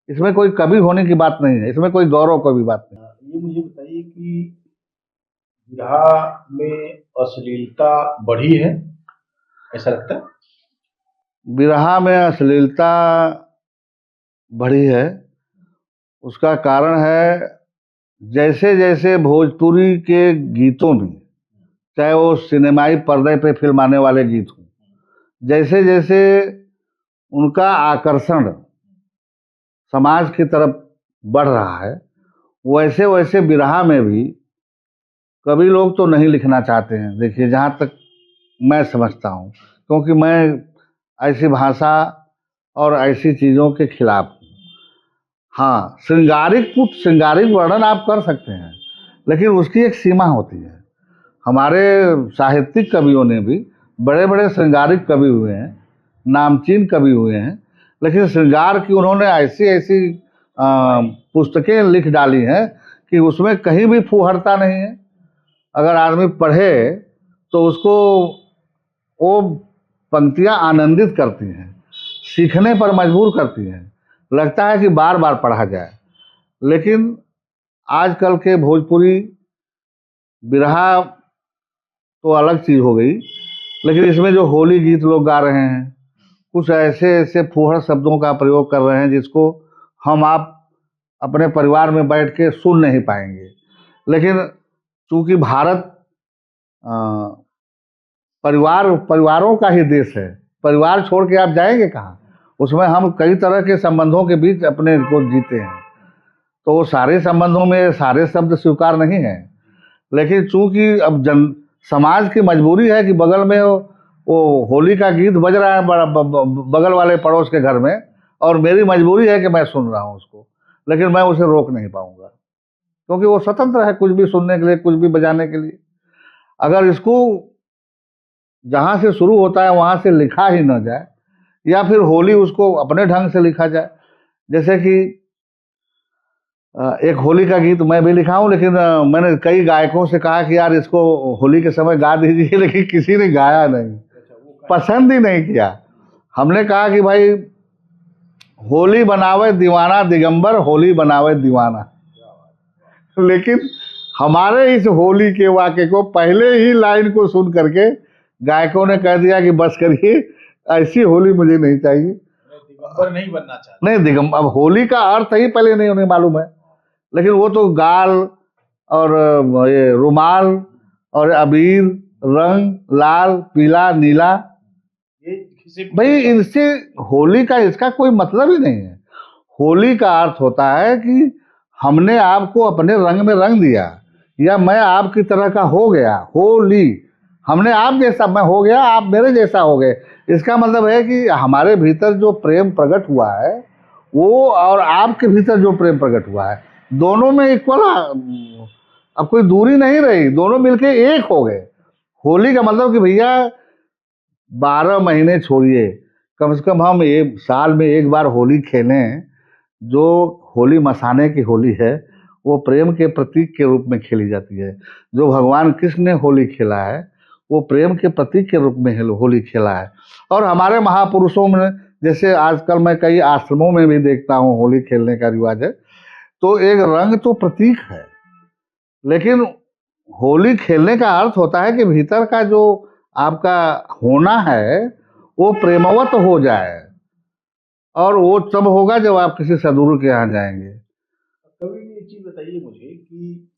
इसमें कोई कवि होने की बात नहीं है, इसमें कोई गौरव की भी बात नहीं। ये मुझे बताइए कि बिरहा में अश्लीलता बढ़ी है, ऐसा लगता है? बिरहा में अश्लीलता बढ़ी है, उसका कारण है जैसे जैसे भोजपुरी के गीतों में, चाहे वो सिनेमाई पर्दे पे फिल्म आने वाले गीत हों, जैसे जैसे उनका आकर्षण समाज की तरफ बढ़ रहा है, वैसे वैसे बिरहा में भी कवि लोग तो नहीं लिखना चाहते हैं। देखिए, जहाँ तक मैं समझता हूँ, क्योंकि मैं ऐसी भाषा और ऐसी चीज़ों के खिलाफ हूँ। हाँ, श्रृंगारिक वर्णन आप कर सकते हैं, लेकिन उसकी एक सीमा होती है। हमारे साहित्यिक कवियों ने भी बड़े बड़े श्रृंगारिक कवि हुए हैं, नामचीन कवि हुए हैं, लेकिन श्रृंगार की उन्होंने ऐसी ऐसी पुस्तकें लिख डाली हैं कि उसमें कहीं भी फूहड़ता नहीं है। अगर आदमी पढ़े तो उसको वो पंक्तियां आनंदित करती हैं, सीखने पर मजबूर करती हैं, लगता है कि बार बार पढ़ा जाए। लेकिन आजकल के भोजपुरी बिरहा तो अलग चीज़ हो गई, लेकिन इसमें जो होली गीत लोग गा रहे हैं, कुछ ऐसे ऐसे फूहड़ शब्दों का प्रयोग कर रहे हैं जिसको हम आप अपने परिवार में बैठ के सुन नहीं पाएंगे। लेकिन चूंकि भारत अ, परिवारों का ही देश है, परिवार छोड़ के आप जाएंगे कहाँ? उसमें हम कई तरह के संबंधों के बीच अपने को जीते हैं, तो वो सारे संबंधों में सारे शब्द स्वीकार नहीं है। लेकिन चूंकि अब समाज की मजबूरी है कि बगल में वो होली का गीत बज रहा है बगल वाले पड़ोस के घर में, और मेरी मजबूरी है कि मैं सुन रहा हूँ उसको, लेकिन मैं उसे रोक नहीं पाऊंगा क्योंकि वो स्वतंत्र है कुछ भी सुनने के लिए, कुछ भी बजाने के लिए। अगर इसको जहाँ से शुरू होता है वहाँ से लिखा ही न जाए, या फिर होली उसको अपने ढंग से लिखा जाए। जैसे कि एक होली का गीत मैं भी लिखा हूँ, लेकिन मैंने कई गायकों से कहा कि यार इसको होली के समय गा दीजिए, लेकिन किसी ने गाया नहीं, पसंद ही नहीं किया। हमने कहा कि भाई होली बनावे दीवाना दिगंबर, होली बनावे दीवाना। लेकिन हमारे इस होली के वाक्य को पहले ही लाइन को सुन करके गायकों ने कह दिया कि बस करिए, ऐसी होली मुझे नहीं चाहिए, दिगंबर नहीं बनना चाहते। नहीं दिगंबर, अब होली का अर्थ ही पहले नहीं उन्हें मालूम है, लेकिन वो तो गाल और ये रुमाल और अबीर, रंग लाल पीला नीला, भाई इनसे होली का इसका कोई मतलब ही नहीं है। होली का अर्थ होता है कि हमने आपको अपने रंग में रंग दिया, या मैं आपकी तरह का हो गया। होली, हमने आप जैसा मैं हो गया, आप मेरे जैसा हो गए। इसका मतलब है कि हमारे भीतर जो प्रेम प्रकट हुआ है वो, और आपके भीतर जो प्रेम प्रकट हुआ है, दोनों में इक्वल, अब कोई दूरी नहीं रही, दोनों मिलके एक हो गए। होली का मतलब कि भैया 12 महीने छोड़िए, कम से कम हम एक साल में एक बार होली खेलें। जो होली मसाने की होली है वो प्रेम के प्रतीक के रूप में खेली जाती है। जो भगवान कृष्ण ने होली खेला है वो प्रेम के प्रतीक के रूप में होली खेला है। और हमारे महापुरुषों में, जैसे आजकल मैं कई आश्रमों में भी देखता हूँ होली खेलने का रिवाज है, तो एक रंग तो प्रतीक है, लेकिन होली खेलने का अर्थ होता है कि भीतर का जो आपका होना है वो प्रेमवत हो जाए, और वो तब होगा जब आप किसी सदगुरु के यहाँ जाएंगे। कभी भी एक चीज बताइए मुझे कि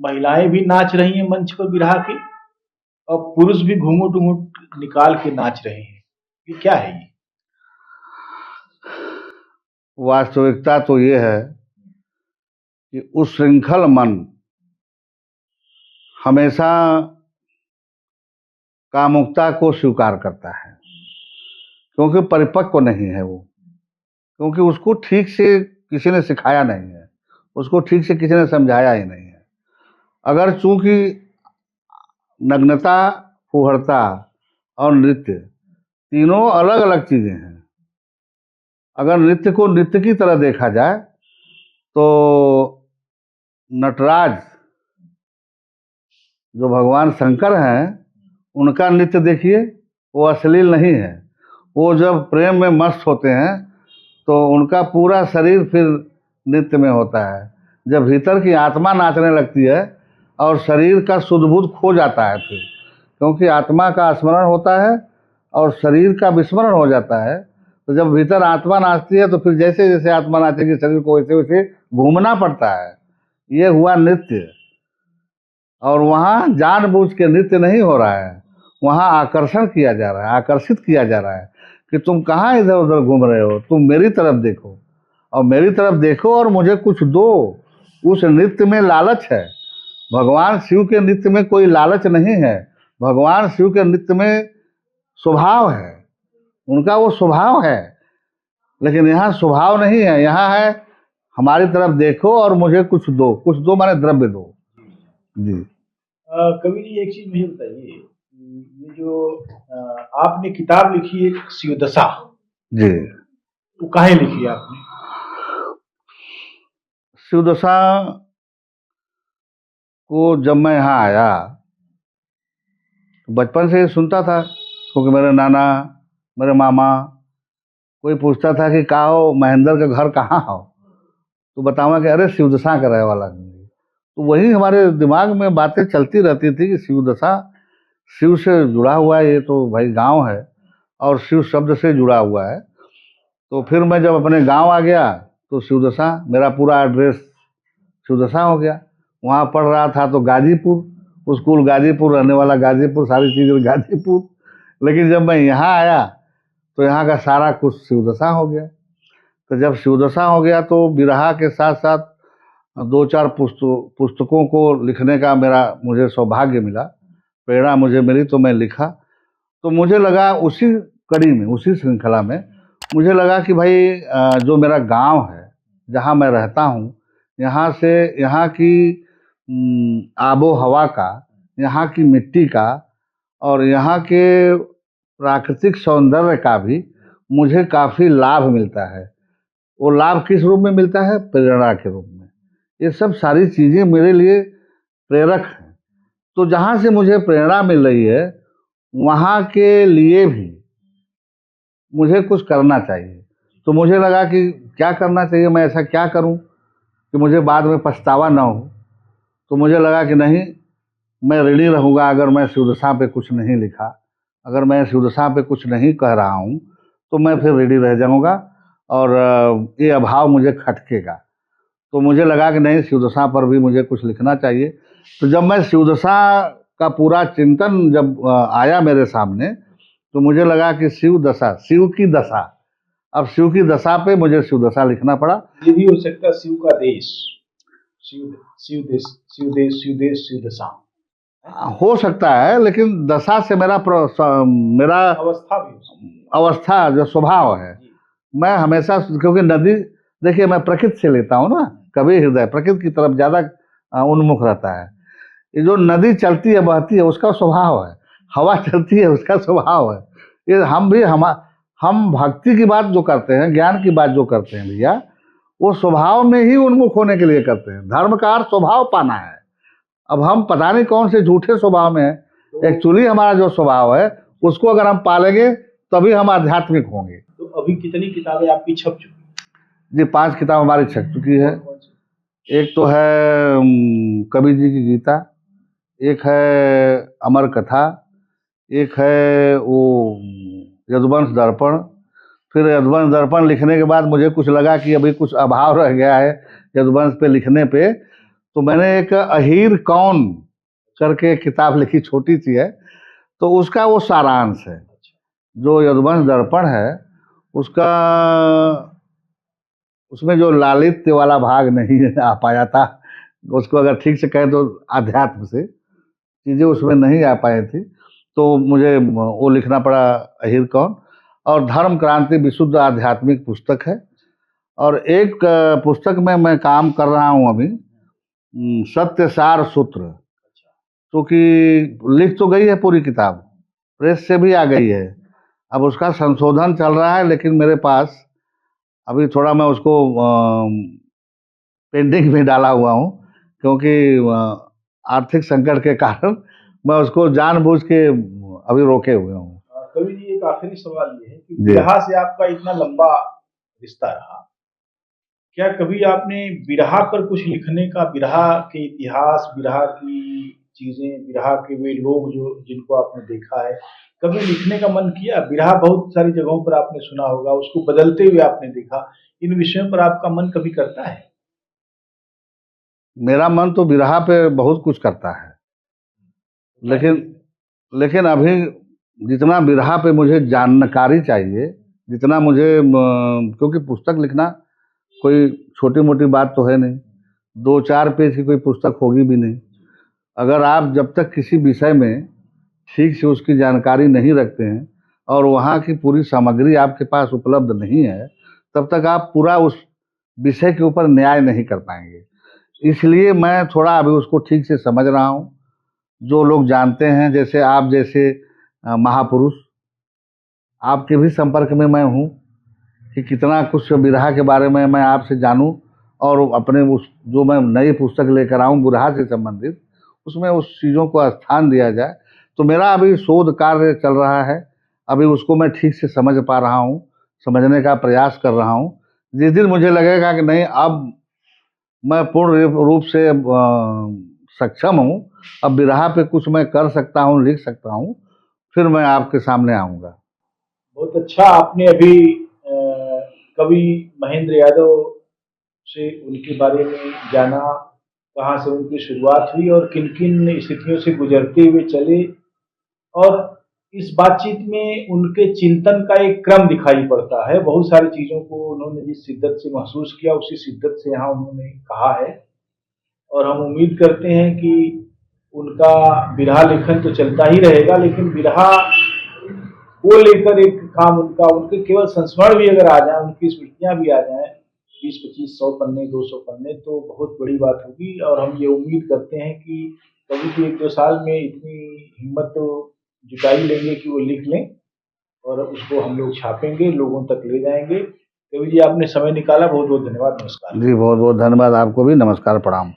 महिलाएं भी नाच रही हैं मंच पर बिरहा के, और पुरुष भी घूंघट उंघट निकाल के नाच रहे हैं, ये क्या है ये? वास्तविकता तो ये है कि उच्छृंखल मन हमेशा कामुकता को स्वीकार करता है, क्योंकि परिपक्व नहीं है वो, क्योंकि उसको ठीक से किसी ने सिखाया नहीं है, उसको ठीक से किसी ने समझाया ही नहीं है। अगर चूंकि नग्नता, फुहड़ता और नृत्य तीनों अलग अलग चीजें हैं, अगर नृत्य को नृत्य की तरह देखा जाए तो नटराज जो भगवान शंकर हैं उनका नृत्य देखिए, वो अश्लील नहीं है। वो जब प्रेम में मस्त होते हैं तो उनका पूरा शरीर फिर नृत्य में होता है। जब भीतर की आत्मा नाचने लगती है और शरीर का सुध-बुध खो जाता है, फिर क्योंकि आत्मा का स्मरण होता है और शरीर का विस्मरण हो जाता है, तो जब भीतर आत्मा नाचती है तो फिर जैसे जैसे आत्मा नाचेगी शरीर को वैसे वैसे घूमना पड़ता है। ये हुआ नृत्य। और वहाँ जानबूझ के नृत्य नहीं हो रहा है, वहाँ आकर्षण किया जा रहा है, आकर्षित किया जा रहा है कि तुम कहाँ इधर उधर घूम रहे हो, तुम मेरी तरफ देखो, और मेरी तरफ देखो और मुझे कुछ दो। उस नृत्य में लालच है। भगवान शिव के नृत्य में कोई लालच नहीं है। भगवान शिव के नृत्य में स्वभाव है, उनका वो स्वभाव है। लेकिन यहाँ स्वभाव नहीं है, यहाँ है हमारी तरफ देखो और मुझे कुछ दो। कुछ दो माने द्रव्य दो जी। कवि जी एक चीज मुझे बताइए, ये जो आपने किताब लिखी है शिवदशा जी, वो काहे लिखी आपने? शिवदशा को जब मैं यहाँ आया तो बचपन से सुनता था, क्योंकि मेरे नाना, मेरे मामा कोई पूछता था कि का हो महेंद्र का घर कहाँ हो, तो बतावा कि अरे शिवदशा का रहे वाला। तो वही हमारे दिमाग में बातें चलती रहती थी कि शिवदशा शिव से जुड़ा हुआ है, ये तो भाई गांव है और शिव शब्द से जुड़ा हुआ है। तो फिर मैं जब अपने गांव आ गया तो शिवदशा, मेरा पूरा एड्रेस शिवदशा हो गया। वहाँ पढ़ रहा था तो गाजीपुर, स्कूल गाजीपुर, रहने वाला गाजीपुर, सारी चीज़ें गाजीपुर। लेकिन जब मैं यहाँ आया तो यहाँ का सारा कुछ शिवदशा हो गया। तो जब शिवदशा हो गया तो बिरहा के साथ साथ दो चार पुस्तकों को लिखने का मुझे सौभाग्य मिला, प्रेरणा मुझे मिली, तो मैं लिखा। तो मुझे लगा उसी कड़ी में, उसी श्रृंखला में मुझे लगा कि भाई जो मेरा गांव है, जहां मैं रहता हूं, यहाँ से, यहाँ की आबो हवा का, यहाँ की मिट्टी का और यहाँ के प्राकृतिक सौंदर्य का भी मुझे काफ़ी लाभ मिलता है। वो लाभ किस रूप में मिलता है? प्रेरणा के रूप में। ये सब सारी चीज़ें मेरे लिए प्रेरक हैं। तो जहाँ से मुझे प्रेरणा मिल रही है वहाँ के लिए भी मुझे कुछ करना चाहिए। तो मुझे लगा कि क्या करना चाहिए, मैं ऐसा क्या करूं कि मुझे बाद में पछतावा ना हो। तो मुझे लगा कि नहीं, मैं ऋणी रहूँगा अगर मैं शिवदशा पे कुछ नहीं लिखा, अगर मैं शिवदशा पे कुछ नहीं कह रहा हूँ तो मैं फिर ऋणी रह जाऊँगा और ये अभाव मुझे खटकेगा। तो मुझे लगा कि नहीं, शिवदशा पर भी मुझे कुछ लिखना चाहिए। तो जब मैं शिवदशा का पूरा चिंतन जब आया मेरे सामने तो मुझे लगा कि शिव दशा, शिव की दशा, अब शिव की दशा पे मुझे शिवदशा लिखना पड़ा। ये भी हो सकता है शिव का देश, शिव शिव देश, शिव देश, शिव देश, शिव दशा हो सकता है, लेकिन दशा से मेरा अवस्था जो स्वभाव है, मैं हमेशा, क्योंकि नदी, देखिए मैं प्रकृति से लेता हूँ ना, कभी हृदय प्रकृति की तरफ ज़्यादा उन्मुख रहता है। ये जो नदी चलती है, बहती है, उसका स्वभाव है, हवा चलती है, उसका स्वभाव है। ये हम भक्ति की बात जो करते हैं, ज्ञान की बात जो करते हैं भैया, वो स्वभाव में ही उन्मुख होने के लिए करते हैं। धर्म का अर्थ स्वभाव पाना है। अब हम पता नहीं कौन से झूठे स्वभाव में है। एक्चुअली हमारा जो स्वभाव है उसको अगर हम पालेंगे तभी हम आध्यात्मिक होंगे। तो अभी कितनी किताबें आपकी छप चुकी? जी 5 किताब हमारी छप चुकी है। एक तो है कबीर जी की गीता, एक है अमर कथा, एक है वो यदुवंश दर्पण। फिर यदुवंश दर्पण लिखने के बाद मुझे कुछ लगा कि अभी कुछ अभाव रह गया है यदुवंश पे लिखने पे, तो मैंने एक अहीर कौन करके किताब लिखी, छोटी सी है, तो उसका वो सारांश है। जो यदुवंश दर्पण है उसका, उसमें जो लालित्य वाला भाग नहीं आ पाया था, उसको अगर ठीक से कहें तो आध्यात्म से चीज़ें उसमें नहीं आ पाई थी, तो मुझे वो लिखना पड़ा अहीर कौन। और धर्म क्रांति विशुद्ध आध्यात्मिक पुस्तक है। और एक पुस्तक में मैं काम कर रहा हूँ अभी, सत्य सार सूत्र, क्योंकि लिख तो गई है पूरी किताब, प्रेस से भी आ गई है, अब उसका संशोधन चल रहा है, लेकिन मेरे पास अभी थोड़ा मैं उसको पेंडिंग में डाला हुआ हूँ, क्योंकि आर्थिक संकट के कारण मैं उसको जानबूझ के अभी रोके हुए हूँ। कवि जी, एक आखिरी सवाल ये है कि बिरहा से आपका इतना लंबा रिश्ता रहा, क्या कभी आपने बिरहा पर कुछ लिखने का, बिरहा के इतिहास, बिरहा की चीजें, बिरहा के वे लोग जो जिनको आपने देखा है, कभी लिखने का मन किया? बिरहा बहुत सारी जगहों पर आपने सुना होगा, उसको बदलते हुए आपने देखा, इन विषयों पर आपका मन कभी करता है? मेरा मन तो बिरहा पे बहुत कुछ करता है, लेकिन अभी जितना बिरहा पे मुझे जानकारी चाहिए, जितना मुझे, क्योंकि पुस्तक लिखना कोई छोटी मोटी बात तो है नहीं, 2-4 पेज की कोई पुस्तक होगी भी नहीं। अगर आप जब तक किसी विषय में ठीक से उसकी जानकारी नहीं रखते हैं और वहाँ की पूरी सामग्री आपके पास उपलब्ध नहीं है, तब तक आप पूरा उस विषय के ऊपर न्याय नहीं कर पाएंगे। इसलिए मैं थोड़ा अभी उसको ठीक से समझ रहा हूँ। जो लोग जानते हैं, जैसे आप जैसे महापुरुष, आपके भी संपर्क में मैं हूँ कि कितना कुछ बिरहा के बारे में मैं आपसे जानूं और अपने उस जो मैं नई पुस्तक लेकर आऊँ बिरहा से संबंधित, उसमें उस चीज़ों को स्थान दिया जाए। तो मेरा अभी शोध कार्य चल रहा है, अभी उसको मैं ठीक से समझ पा रहा हूँ, समझने का प्रयास कर रहा हूँ। जिस दिन मुझे लगेगा कि नहीं, अब मैं पूर्ण रूप से सक्षम हूँ, अब बिरहा पे कुछ मैं कर सकता हूँ, लिख सकता हूँ, फिर मैं आपके सामने आऊँगा। बहुत अच्छा आपने अभी कवि महेंद्र यादव से उनके बारे में जाना, कहाँ से उनकी शुरुआत हुई और किन किन स्थितियों से गुजरते हुए चले, और इस बातचीत में उनके चिंतन का एक क्रम दिखाई पड़ता है। बहुत सारी चीज़ों को उन्होंने जिस शिद्दत से महसूस किया, उसी शिद्दत से यहाँ उन्होंने कहा है, और हम उम्मीद करते हैं कि उनका बिरहा लेखन तो चलता ही रहेगा, लेकिन बिरहा को लेकर एक काम उनका, उनके केवल संस्मरण भी अगर आ जाए, उनकी स्मृतियां भी आ जाएं 20-25-100 पन्ने, 200 पन्ने, तो बहुत बड़ी बात होगी। और हम ये उम्मीद करते हैं कि कभी भी 1-2 साल में इतनी हिम्मत तो जुटाई लेंगे कि वो लिख लें, और उसको हम लोग छापेंगे, लोगों तक ले जाएंगे। कवि जी, आपने समय निकाला, बहुत बहुत धन्यवाद। नमस्कार। जी बहुत बहुत धन्यवाद आपको भी। नमस्कार, प्रणाम।